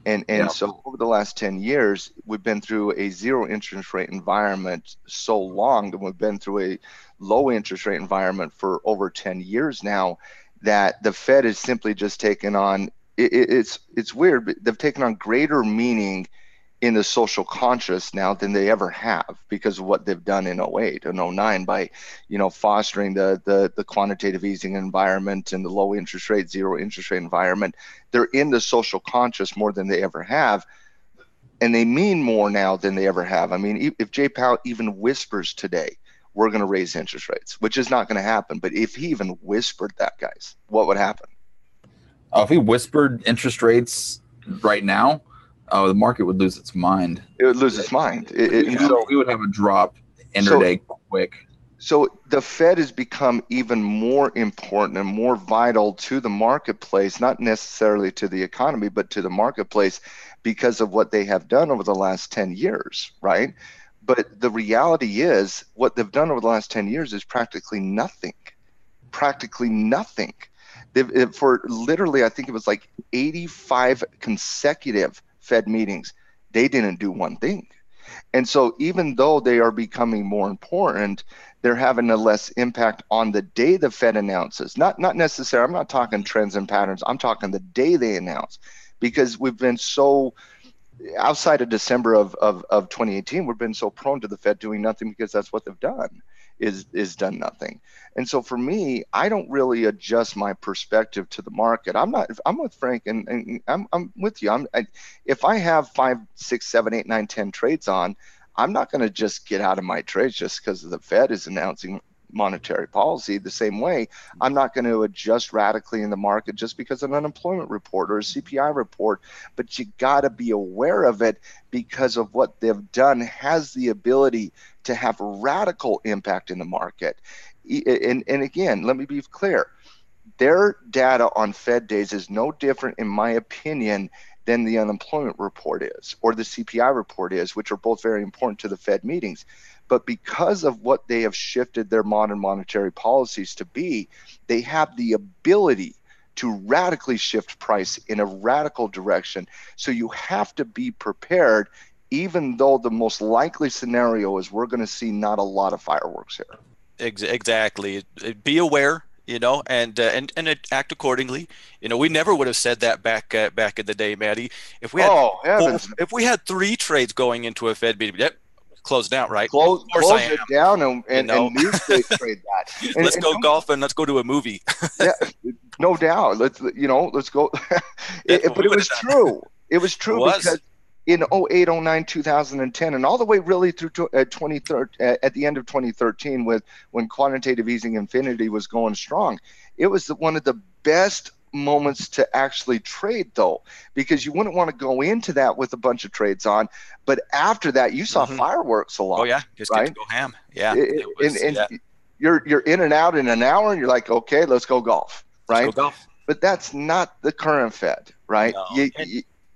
And so over the last 10 years, we've been through a zero interest rate environment so long, and we've been through a low interest rate environment for over 10 years now, that the Fed is simply just taken on, it's weird, but they've taken on greater meaning in the social conscious now than they ever have because of what they've done in '08 and '09 by, fostering the quantitative easing environment and the low interest rate, zero interest rate environment. They're in the social conscious more than they ever have. And they mean more now than they ever have. I mean, if Jay Powell even whispers today, we're going to raise interest rates, which is not going to happen. But if he even whispered that, guys, what would happen? If he whispered interest rates right now, the market would lose its mind. It would lose its mind. We would have a drop intraday quick. So the Fed has become even more important and more vital to the marketplace, not necessarily to the economy, but to the marketplace because of what they have done over the last 10 years, right? But the reality is what they've done over the last 10 years is practically nothing. Practically nothing. For literally, I think it was like 85 consecutive Fed meetings, they didn't do one thing. And so even though they are becoming more important, they're having a less impact on the day the Fed announces. Not necessarily, I'm not talking trends and patterns. I'm talking the day they announce, because we've been so, outside of December of 2018, we've been so prone to the Fed doing nothing because that's what they've done, is done nothing. And so for me, I don't really adjust my perspective to the market. I'm with Frank, and I'm with you. If I have 5, 6, 7, 8, 9, 10 trades on, I'm not going to just get out of my trades just because the Fed is announcing monetary policy. The same way, I'm not going to adjust radically in the market just because of an unemployment report or a CPI report. But you got to be aware of it, because of what they've done has the ability to have radical impact in the market. And again, let me be clear. Their data on Fed days is no different, in my opinion, than the unemployment report is, or the CPI report is, which are both very important to the Fed meetings. But because of what they have shifted their modern monetary policies to be, they have the ability to radically shift price in a radical direction. So you have to be prepared, even though the most likely scenario is we're going to see not a lot of fireworks here. Exactly. Be aware, and act accordingly. We never would have said that back in the day, Maddie. If we had if we had 3 trades going into a Fed meeting, yep, close down, right? Close it down and news trade that. Let's go golf and let's go to a movie. Yeah, no doubt. Let's go. But it was true. It was true because in 08, 09, 2010, and all the way really through at the end of 2013, when quantitative easing infinity was going strong, it was one of the best moments to actually trade, though, because you wouldn't want to go into that with a bunch of trades on. But after that, you saw fireworks a lot. Oh yeah, just right? Get to go ham. Yeah, you're in and out in an hour, and you're like, okay, let's go golf, right? Let's go golf. But that's not the current Fed, right? No.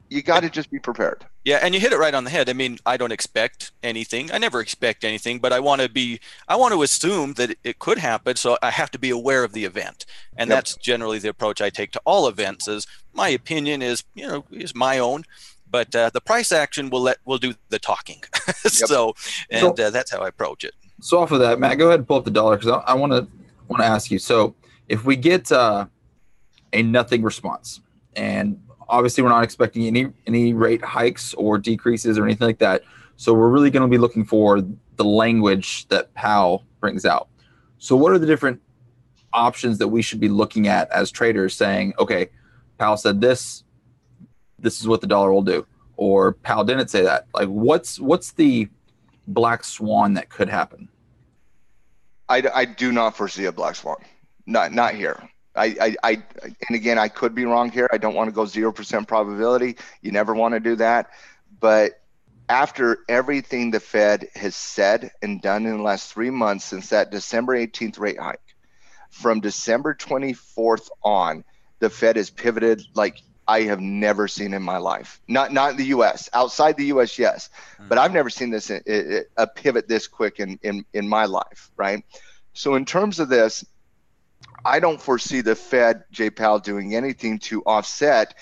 You got to just be prepared. Yeah, and you hit it right on the head. I mean, I don't expect anything. I never expect anything, but I want to assume that it could happen, so I have to be aware of the event. And that's generally the approach I take to all events. Is my opinion is my own, but the price action will do the talking. So that's how I approach it. So off of that, Matt, go ahead and pull up the dollar, because I want to ask you. So if we get a nothing response, and obviously we're not expecting any rate hikes or decreases or anything like that, so we're really going to be looking for the language that Powell brings out. So what are the different options that we should be looking at as traders, saying, okay, Powell said this is what the dollar will do, or Powell didn't say that? Like, what's the black swan that could happen? I do not foresee a black swan. Not here. And again, I could be wrong here. I don't want to go 0% probability. You never want to do that. But after everything the Fed has said and done in the last 3 months since that December 18th rate hike, from December 24th on, the Fed has pivoted like I have never seen in my life. Not in the U.S. Outside the U.S., yes. But I've never seen this a pivot this quick in my life, right? So in terms of this, I don't foresee the Fed, Jay Powell, doing anything to offset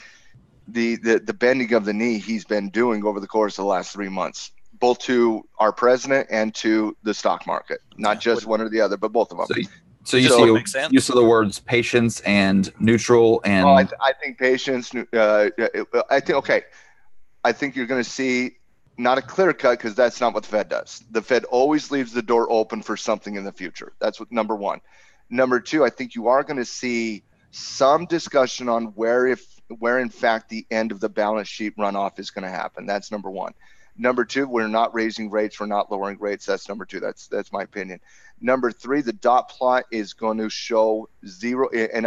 the bending of the knee he's been doing over the course of the last 3 months, both to our president and to the stock market, not just one or the other, but both of them. So you see use of the words patience and neutral and. I think patience. I think you're going to see Not a clear cut, because that's not what the Fed does. The Fed always leaves the door open for something in the future. That's what number one. Number two, I think you are going to see some discussion on where in fact the end of the balance sheet runoff is going to happen. That's number one. Number two, we're not raising rates, we're not lowering rates. That's number two. That's my opinion. Number three, the dot plot is going to show zero, and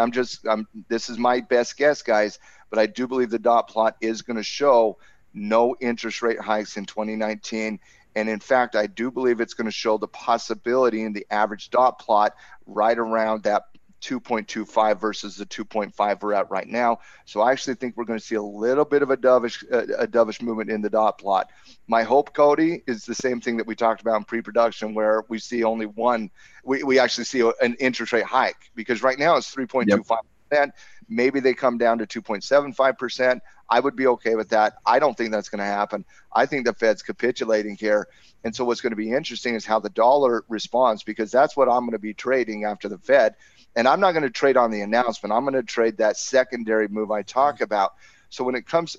this is my best guess, guys, but I do believe the dot plot is going to show no interest rate hikes in 2019. And in fact, I do believe it's going to show the possibility in the average dot plot right around that 2.25 versus the 2.5 we're at right now. So I actually think we're going to see a little bit of a dovish movement in the dot plot. My hope, Cody, is the same thing that we talked about in pre-production, where we see only one. We actually see an interest rate hike, because right now it's 3.25%. Yep. Maybe they come down to 2.75%. I would be okay with that. I don't think that's going to happen. I think the Fed's capitulating here. And so what's going to be interesting is how the dollar responds, because that's what I'm going to be trading after the Fed. And I'm not going to trade on the announcement. I'm going to trade that secondary move I talk about. So when it comes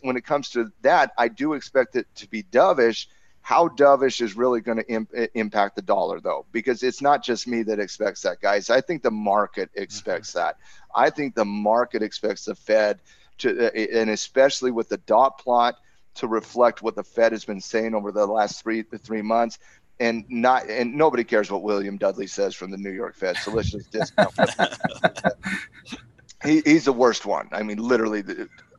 to that, I do expect it to be dovish. How dovish is really going to impact the dollar, though, because it's not just me that expects that, guys. I think the market expects that. I think the market expects the Fed to, and especially with the dot plot, to reflect what the Fed has been saying over the last three months. And nobody cares what William Dudley says from the New York Fed. So let's just discount. He's the worst one. I mean, literally,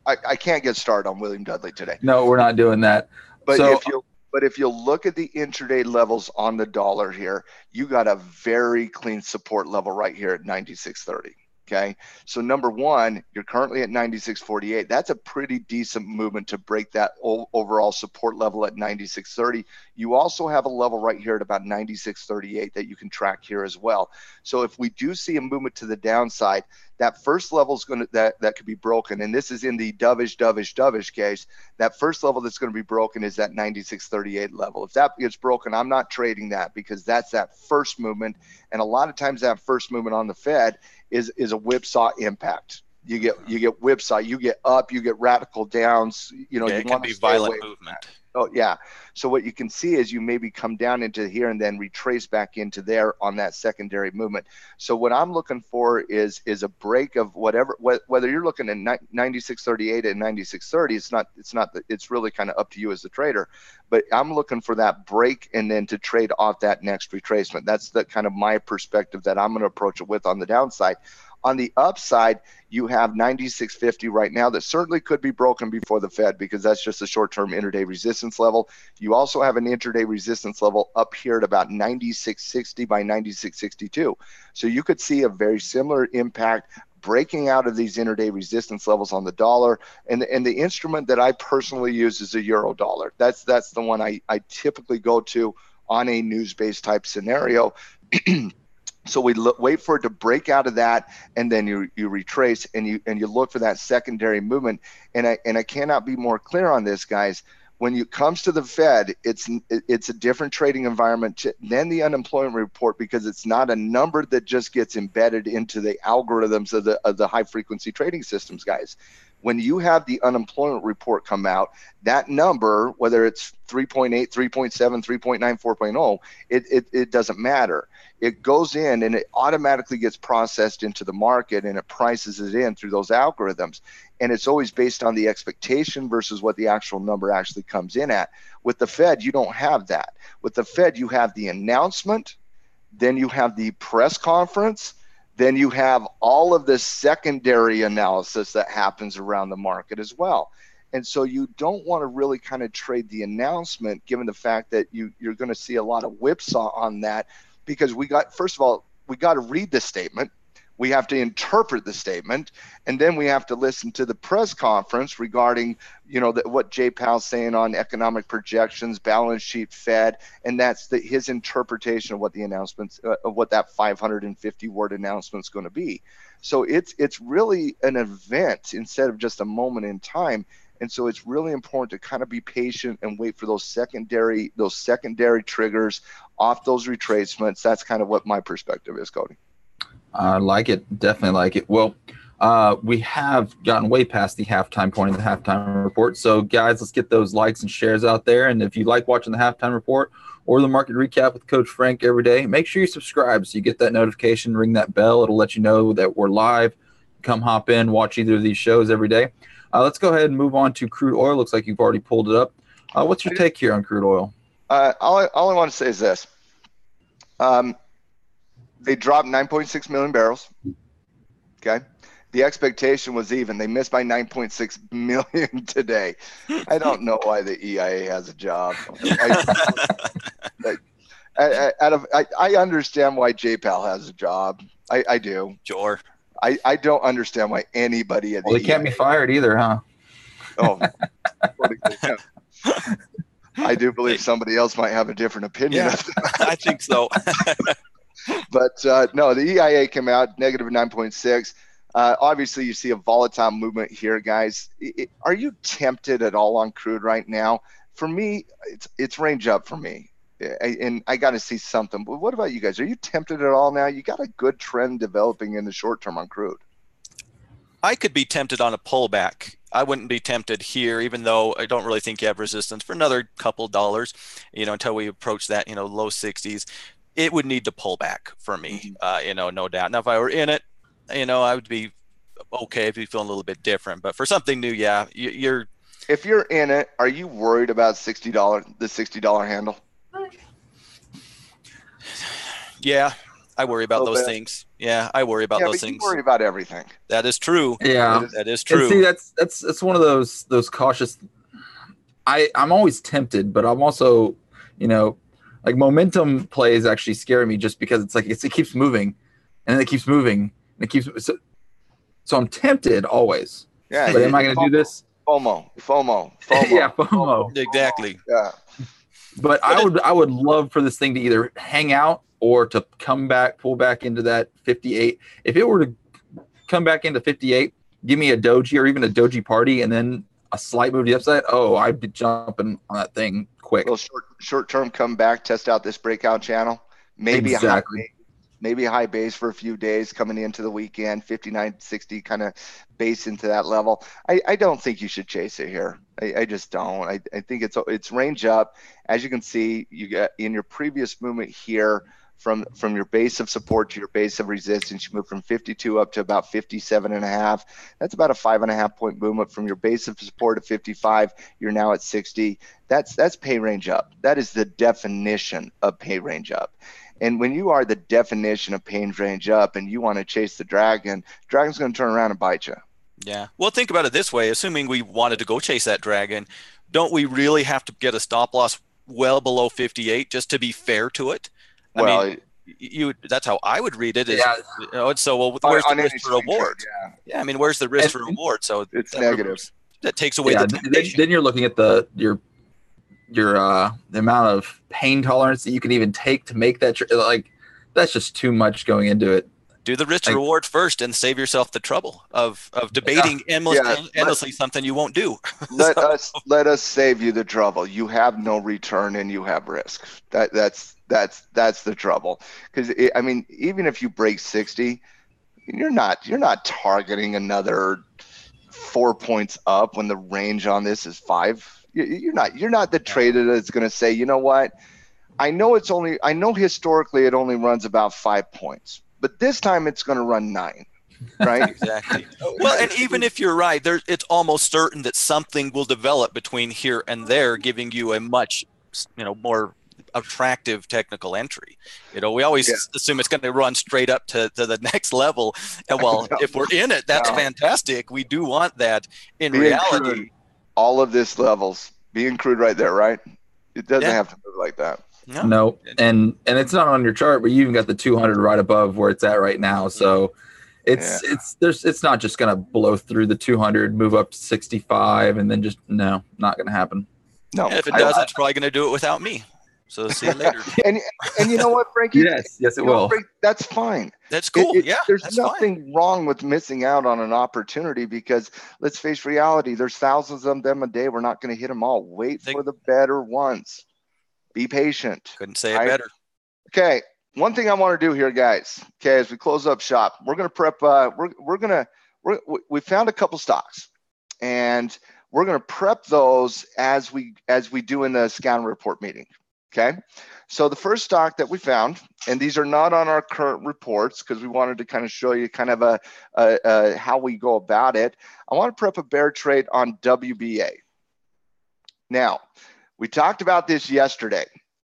I can't get started on William Dudley today. No, we're not doing that. But if you look at the intraday levels on the dollar here, you got a very clean support level right here at 96.30. Okay, so number one, you're currently at 96.48. That's a pretty decent movement to break that overall support level at 96.30. You also have a level right here at about 96.38 that you can track here as well. So if we do see a movement to the downside, that first level is going to that could be broken, and this is in the dovish case. That first level that's going to be broken is that 96.38 level. If that gets broken, I'm not trading that, because that's that first movement, and a lot of times that first movement on the Fed is a whipsaw impact. You get whipsaw, you get up, you get radical downs. You know, it can be violent movement. Oh yeah. So what you can see is you maybe come down into here and then retrace back into there on that secondary movement. So what I'm looking for is a break of whatever, whether you're looking at 96.38 and 96.30, it's really kind of up to you as the trader. But I'm looking for that break and then to trade off that next retracement. That's the kind of my perspective that I'm going to approach it with on the downside. On the upside, you have 96.50 right now that certainly could be broken before the Fed, because that's just a short-term intraday resistance level. You also have an intraday resistance level up here at about 96.60 by 96.62. So you could see a very similar impact breaking out of these intraday resistance levels on the dollar. And the instrument that I personally use is the euro dollar. That's the one I typically go to on a news-based type scenario. So we wait for it to break out of that, and then you retrace and you look for that secondary movement. And I cannot be more clear on this, guys. When it comes to the Fed, it's a different trading environment than the unemployment report, because it's not a number that just gets embedded into the algorithms of the high frequency trading systems, guys. When you have the unemployment report come out, that number, whether it's 3.8, 3.7, 3.9, 4.0, it doesn't matter. It goes in and it automatically gets processed into the market, and it prices it in through those algorithms. And it's always based on the expectation versus what the actual number actually comes in at. With the Fed, you don't have that. With the Fed, you have the announcement, then you have the press conference, then you have all of the secondary analysis that happens around the market as well. And so you don't want to really kind of trade the announcement, given the fact that you're going to see a lot of whipsaw on that, because first of all, we got to read the statement. We have to interpret the statement, and then we have to listen to the press conference regarding, what Jay Powell's saying on economic projections, balance sheet, Fed, and that's his interpretation of what the announcements, of what that 550-word announcement is going to be. So it's really an event instead of just a moment in time. And so it's really important to kind of be patient and wait for those secondary triggers off those retracements. That's kind of what my perspective is, Cody. I like it. Definitely like it. Well, We have gotten way past the halftime point of the halftime report. So, guys, let's get those likes and shares out there. And if you like watching the halftime report or the market recap with Coach Frank every day, make sure you subscribe so you get that notification, ring that bell. It'll let you know that we're live. Come hop in, watch either of these shows every day. Let's go ahead and move on to crude oil. Looks like you've already pulled it up. What's your take here on crude oil? All I want to say is this. They dropped 9.6 million barrels. Okay. The expectation was even. They missed by 9.6 million today. I don't know why the EIA has a job. I understand why JPAL has a job. I do. Sure. I don't understand why anybody at the They can't be fired either, huh? Oh, I do believe somebody else might have a different opinion. Yeah, I think so. But no, the EIA came out negative 9.6. Obviously, you see a volatile movement here, guys. Are you tempted at all on crude right now? For me, it's range up for me. And I got to see something. But what about you guys? Are you tempted at all now? You got a good trend developing in the short term on crude. I could be tempted on a pullback. I wouldn't be tempted here, even though I don't really think you have resistance for another couple dollars, until we approach that, low 60s. It would need to pull back for me, no doubt. Now, if I were in it, I would be okay if you feel a little bit different. But for something new, yeah, you're. If you're in it, are you worried about the $60 handle? Yeah, I worry about those things. Yeah, I worry about those things. You worry about everything. That is true. Yeah, that is true. And see, that's one of those cautious. I'm always tempted, but I'm also, like momentum plays actually scare me just because it's like it keeps moving, and then it keeps moving, and it keeps. So I'm tempted always. Yeah, but am I going to do this? FOMO. Yeah, FOMO. Exactly. Yeah. But I would love for this thing to either hang out or to pull back into that 58. If it were to come back into 58, give me a doji or even a doji party and then a slight move to the upside. Oh, I'd be jumping on that thing quick. A little short term come back, test out this breakout channel. Maybe exactly. Maybe a high base for a few days coming into the weekend, 59.60 kind of base into that level. I don't think you should chase it here. I just don't. I think it's range up. As you can see, you got in your previous movement here from your base of support to your base of resistance, you move from 52 up to about 57.5. That's about a 5.5 point movement from your base of support at 55. You're now at 60. That's pay range up. That is the definition of pay range up. And when you are the definition of pain range up and you want to chase the dragon's going to turn around and bite you. Yeah. Well, think about it this way. Assuming we wanted to go chase that dragon, don't we really have to get a stop loss well below 58 just to be fair to it? I mean, that's how I would read it. Is, yeah. So where's the risk to reward? Yeah. I mean, where's the risk to reward? So it's negative. That takes away the temptation. Then you're looking at the amount of pain tolerance that you can even take to make that that's just too much going into it. Do the risk to reward first and save yourself the trouble of debating endlessly something you won't do. Let us save you the trouble. You have no return and you have risk. That's the trouble. Because I mean, even if you break 60, you're not targeting another 4 points up when the range on this is 5. You're not the trader that's going to say, you know what? I know historically it only runs about 5 points, but this time it's going to run 9, right? Exactly. Well, and even if you're right, it's almost certain that something will develop between here and there, giving you a much, more attractive technical entry. We always assume it's going to run straight up to the next level. And if we're in it, that's fantastic. We do want that in reality. Crude, all of this levels being crude right there, right? It doesn't have to move like that. No. And it's not on your chart, but you even got the 200 right above where it's at right now. So it's not just going to blow through the 200, move up to 65, and then just not going to happen. No. And if it does, it's probably going to do it without me. So see you later. and you know what, Frankie? yes, it will. Frank, that's fine. That's cool. There's nothing wrong with missing out on an opportunity because let's face reality. There's thousands of them a day. We're not going to hit them all. Wait for the better ones. Be patient. Couldn't say it better. Okay. One thing I want to do here, guys. Okay, as we close up shop, we're going to prep. We're going we found a couple stocks, and we're going to prep those as we do in the scan report meeting. Okay. So the first stock that we found, and these are not on our current reports because we wanted to kind of show you kind of how we go about it. I want to prep a bear trade on WBA. Now, we talked about this yesterday.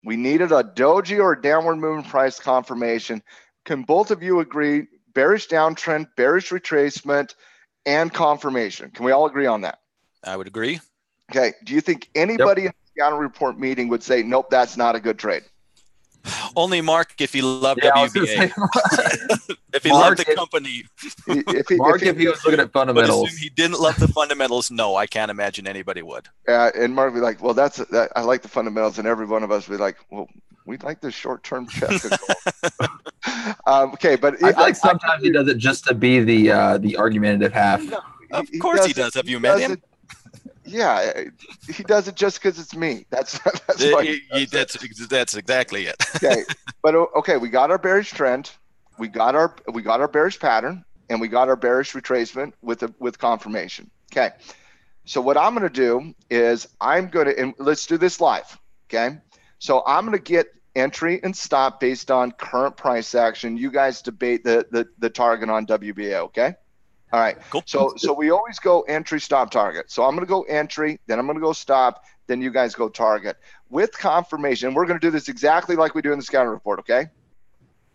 We needed a doji or a downward moving price confirmation. Can both of you agree? Bearish downtrend, bearish retracement, and confirmation. Can we all agree on that? I would agree. Okay. Do you think anybody in the scan report meeting would say, nope, that's not a good trade? Only Mark if he loved WBA. If he loved the company. If he was looking at fundamentals. But he didn't love the fundamentals. No, I can't imagine anybody would. And Mark would be like, well, I like the fundamentals. And every one of us would be like, well, we'd like the short-term check. Okay, but I like sometimes he does it just to be the argumentative half. Of course he does. Have you met him? Yeah, he does it just because it's me. That's exactly it. Okay, but okay, we got our bearish trend, we got our bearish pattern, and we got our bearish retracement with confirmation. Okay, so what I'm going to do is and let's do this live. Okay, so I'm going to get entry and stop based on current price action. You guys debate the target on WBA. Okay. All right. Cool. So we always go entry, stop, target. So I'm going to go entry, then I'm going to go stop, then you guys go target. With confirmation, we're going to do this exactly like we do in the scatter report, okay?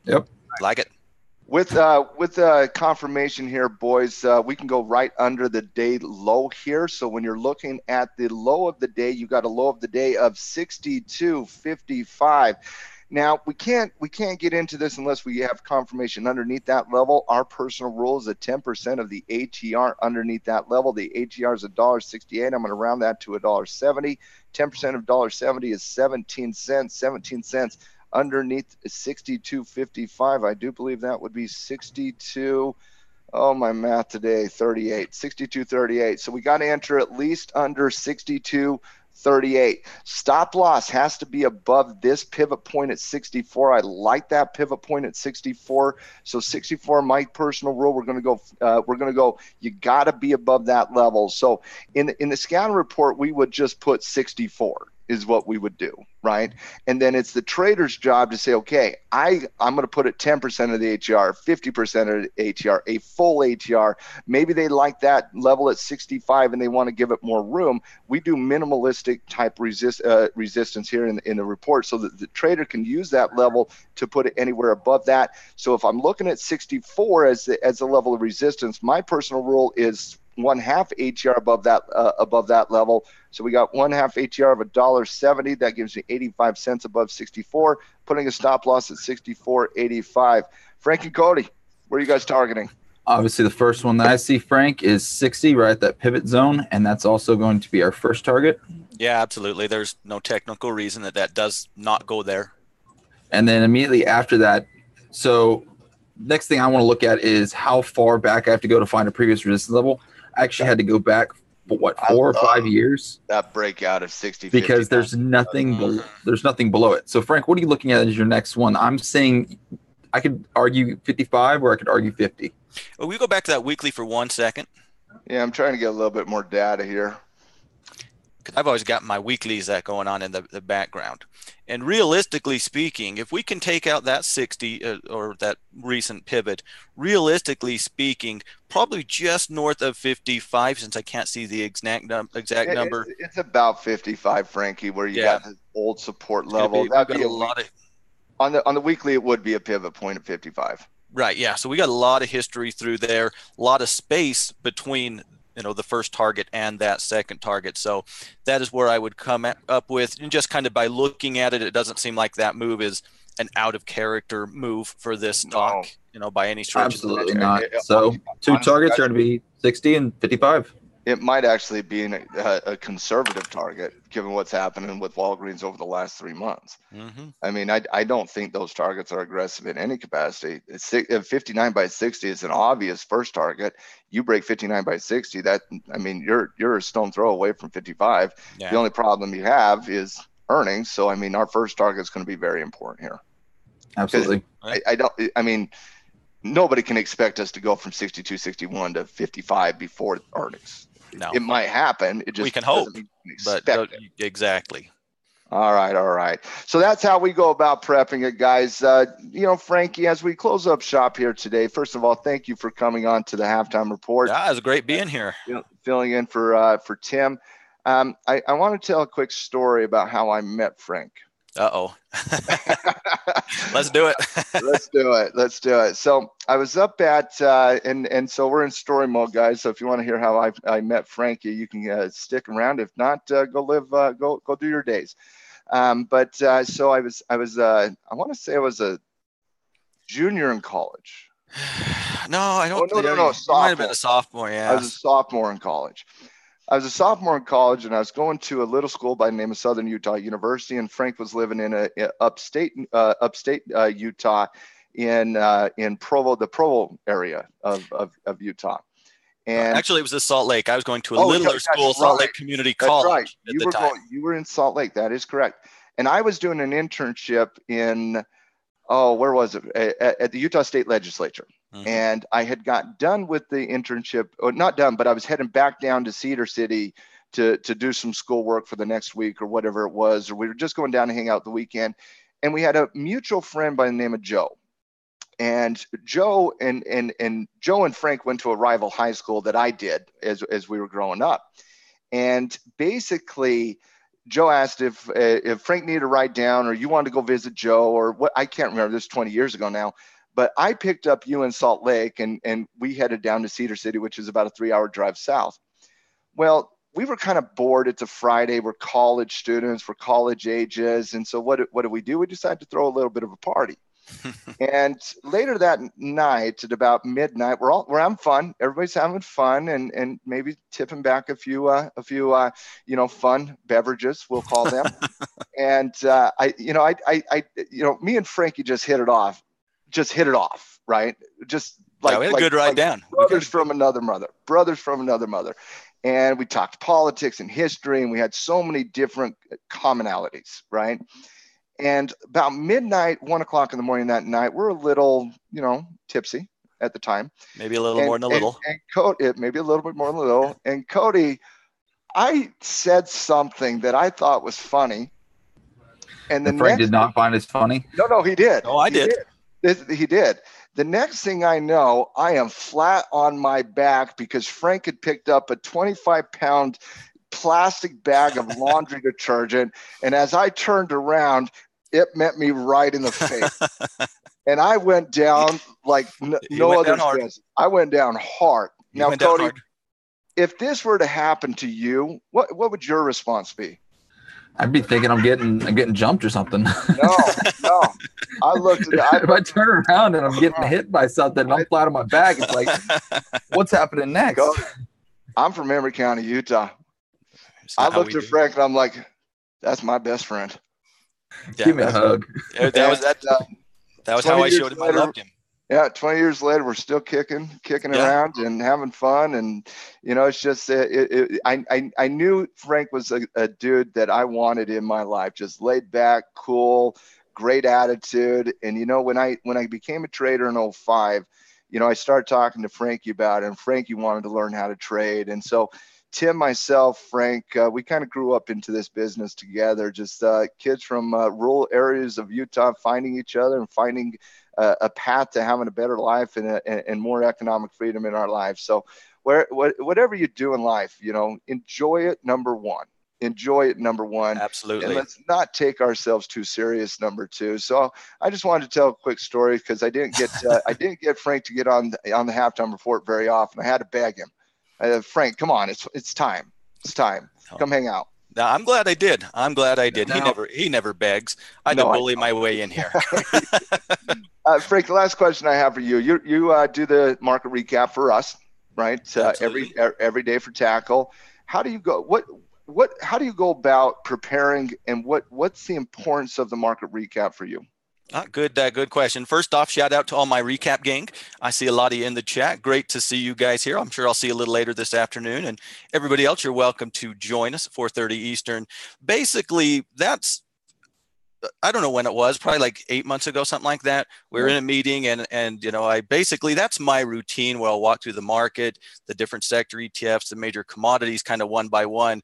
Yep. Like it. With confirmation here, boys, we can go right under the day low here. So when you're looking at the low of the day, you got a low of the day of 62.55. Now, we can't get into this unless we have confirmation underneath that level. Our personal rule is a 10% of the ATR underneath that level. The ATR is $1.68. I'm going to round that to $1.70. 10% of $1.70 is 17 cents. 17 cents underneath 62.55. I do believe that would be 62. Oh, my math today, 38. 62.38. So we got to enter at least under 62.38. Stop loss has to be above this pivot point at 64. I like that pivot point at 64. So 64, my personal rule, we're going to go, you got to be above that level. So in the scan report, we would just put 64 is what we would do, right? And then it's the trader's job to say, okay, I'm going to put it 10% of the ATR, 50% of the ATR, a full ATR. Maybe they like that level at 65 and they want to give it more room. We do minimalistic type resistance here in the report so that the trader can use that level to put it anywhere above that. So if I'm looking at 64 as the level of resistance, my personal rule is 1/2 ATR above that level. So we got 1/2 ATR of $1.70. That gives me 85 cents above 64, putting a stop loss at 64.85. Frank and Cody, where are you guys targeting? Obviously, the first one that I see, Frank, is 60, right at that pivot zone, and that's also going to be our first target. Yeah, absolutely. There's no technical reason that does not go there. And then immediately after that, so next thing I want to look at is how far back I have to go to find a previous resistance level. I actually had to go back, 4 or 5 years. That breakout of 60, because there's nothing below it. So Frank, what are you looking at as your next one? I'm saying I could argue 55 or I could argue 50. Well, we go back to that weekly for 1 second. Yeah, I'm trying to get a little bit more data here. Because I've always got my weeklies that going on in the background. And realistically speaking, if we can take out that 60 or that recent pivot, realistically speaking, probably just north of 55, since I can't see the exact number. It's about 55, Frankie, where you got the old support level. That'd be a lot of, on the weekly, it would be a pivot point at 55. Right. Yeah. So we got a lot of history through there, a lot of space between the first target and that second target. So that is where I would come up with, and just kind of by looking at it, it doesn't seem like that move is an out of character move for this stock, by any stretch. Absolutely not. So two targets are going to be 60 and 55. It might actually be a conservative target, given what's happening with Walgreens over the last 3 months. Mm-hmm. I mean, I don't think those targets are aggressive in any capacity. 59 by 60 is an obvious first target. You break 59 by 60, you're a stone throw away from 55. Yeah. The only problem you have is earnings. So, our first target is going to be very important here. Absolutely. nobody can expect us to go from 62, 61 to 55 before earnings. No, it might happen. It just we can hope, but exactly. All right. So that's how we go about prepping it, guys. Frankie, as we close up shop here today, first of all, thank you for coming on to the halftime report. Yeah, it was great being here. Filling in for Tim. I want to tell a quick story about how I met Frank. Uh-oh. Let's do it. Let's do it. So I was up at, and so we're in story mode, guys. So if you want to hear how I met Frankie, you can stick around. If not, go do your days. So I was, I want to say I was a junior in college. No, I don't. No. You might have been a sophomore. Yeah. I was a sophomore in college. And I was going to a little school by the name of Southern Utah University, and Frank was living in upstate Utah in Provo, the Provo area of Utah. And actually, it was in Salt Lake. I was going to a littler school, Salt Lake Community College. That's right. You were in Salt Lake. That is correct. And I was doing an internship in, where was it? At the Utah State Legislature. Mm-hmm. And I had got done with the internship, or not done, but I was heading back down to Cedar City to do some schoolwork for the next week or whatever it was, or we were just going down to hang out the weekend. And we had a mutual friend by the name of Joe. And Joe and Frank went to a rival high school that I did as we were growing up. And basically, Joe asked if Frank needed to write down, or you wanted to go visit Joe, or what. I can't remember. This is 20 years ago now. But I picked up you in Salt Lake, and we headed down to Cedar City, which is about a 3-hour drive south. Well, we were kind of bored. It's a Friday. We're college students. We're college ages. And so what did we do? We decided to throw a little bit of a party. And later that night, at about midnight, we're having fun. Everybody's having fun, and maybe tipping back a few fun beverages, we'll call them. And me and Frankie just hit it off, right? Just like, we had a good ride down. Brothers from another mother. And we talked politics and history, and we had so many different commonalities, right? And about midnight, 1 o'clock in the morning that night, we're a little, tipsy at the time. Maybe a little more than a little. And Cody, maybe a little bit more than a little. And Cody, I said something that I thought was funny. And Frank did not find it funny? No, he did. Oh, I did. He did. The next thing I know, I am flat on my back because Frank had picked up a 25-pound plastic bag of laundry detergent. And as I turned around, it met me right in the face. And I went down like no other. I went down hard. Now, Cody, if this were to happen to you, what would your response be? I'd be thinking I'm getting jumped or something. No. I looked at if I turn around and I'm getting hit by something and I'm flat on my back, it's like, what's happening next? Cody, I'm from Emory County, Utah. I looked at Frank and I'm like, that's my best friend. Yeah, give me a hug. That was how I showed him I loved him. Yeah, 20 years later, we're still kicking around and having fun. And, it's just, I knew Frank was a dude that I wanted in my life, just laid back, cool, great attitude. And, when I became a trader in 2005, I started talking to Frankie about it, and Frankie wanted to learn how to trade. And so Tim, myself, Frank, we kind of grew up into this business together, just kids from rural areas of Utah finding each other and finding a path to having a better life and more economic freedom in our lives. So whatever you do in life, enjoy it, number one. Absolutely. And let's not take ourselves too serious, number two. So I just wanted to tell a quick story because I didn't get Frank to get on the halftime report very often. I had to beg him. Frank, come on, it's time. Come hang out. No, I'm glad I did. No. He never begs. I don't bully my way in here. Frank, the last question I have for you. You do the market recap for us, right? Every day for Tackle. How do you go? How do you go about preparing, and what's the importance of the market recap for you? Good question. First off, shout out to all my recap gang. I see a lot of you in the chat. Great to see you guys here. I'm sure I'll see you a little later this afternoon. And everybody else, you're welcome to join us at 4:30 Eastern. Basically, that's I don't know when it was, probably like 8 months ago, something like that. We were in a meeting, and I basically, that's my routine where I'll walk through the market, the different sector ETFs, the major commodities, kind of one by one.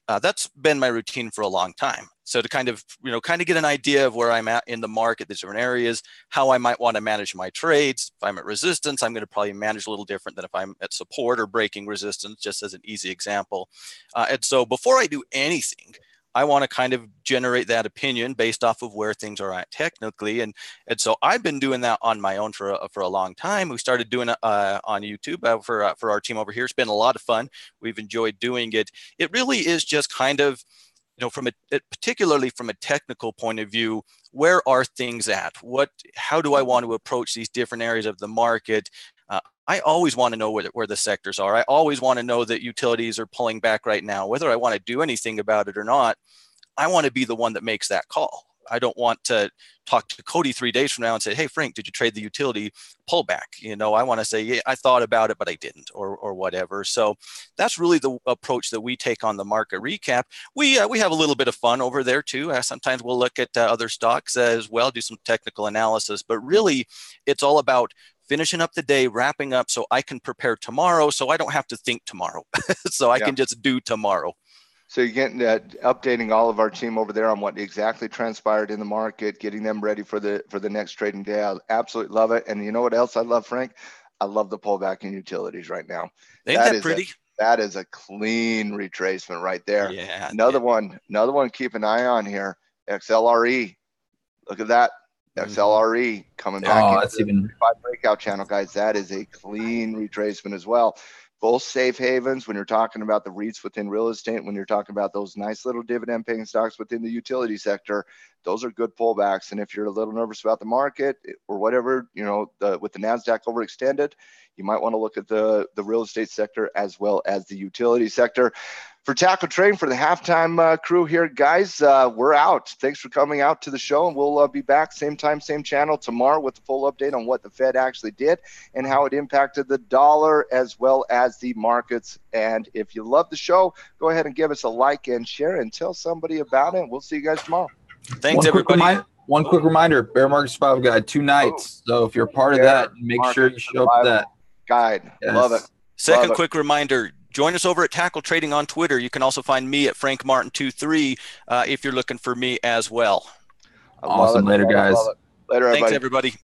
That's been my routine for a long time. So to kind of get an idea of where I'm at in the market, the different areas, how I might want to manage my trades. If I'm at resistance, I'm going to probably manage a little different than if I'm at support or breaking resistance, just as an easy example. And so before I do anything, I want to kind of generate that opinion based off of where things are at technically. And so I've been doing that on my own for a long time. We started doing it on YouTube for our team over here. It's been a lot of fun. We've enjoyed doing it. It really is just kind of, particularly from a technical point of view, where are things at? How do I want to approach these different areas of the market? I always want to know where the sectors are. I always want to know that utilities are pulling back right now. Whether I want to do anything about it or not, I want to be the one that makes that call. I don't want to talk to Cody 3 days from now and say, hey, Frank, did you trade the utility pullback? I want to say, yeah, I thought about it, but I didn't, or whatever. So that's really the approach that we take on the market recap. We have a little bit of fun over there too. Sometimes we'll look at other stocks as well, do some technical analysis, but really it's all about finishing up the day, wrapping up so I can prepare tomorrow, so I don't have to think tomorrow. So I can just do tomorrow. So you're getting updating all of our team over there on what exactly transpired in the market, getting them ready for the next trading day. I absolutely love it. And you know what else I love, Frank? I love the pullback in utilities right now. Ain't that pretty? That is a clean retracement right there. Yeah. Another one. Keep an eye on here. XLRE. Look at that. XLRE coming back into the breakout channel, guys. That is a clean retracement as well. Both safe havens when you're talking about the REITs within real estate, when you're talking about those nice little dividend paying stocks within the utility sector, those are good pullbacks. And if you're a little nervous about the market or whatever, with the NASDAQ overextended, you might want to look at the real estate sector as well as the utility sector. For Tackle Trading, for the halftime crew here, guys, we're out. Thanks for coming out to the show, and we'll be back same time, same channel tomorrow with the full update on what the Fed actually did and how it impacted the dollar as well as the markets. And if you love the show, go ahead and give us a like and share and tell somebody about it. We'll see you guys tomorrow. Thanks, everybody. One quick reminder, Bear Market Survival Guide, 2 nights. So if you're a part of that, make sure you show up to that. Guide. Yes. Love it. Second quick reminder, join us over at Tackle Trading on Twitter. You can also find me at FrankMartin23 if you're lking for me as well. Awesome. Later, guys. Later, everybody. Thanks, everybody.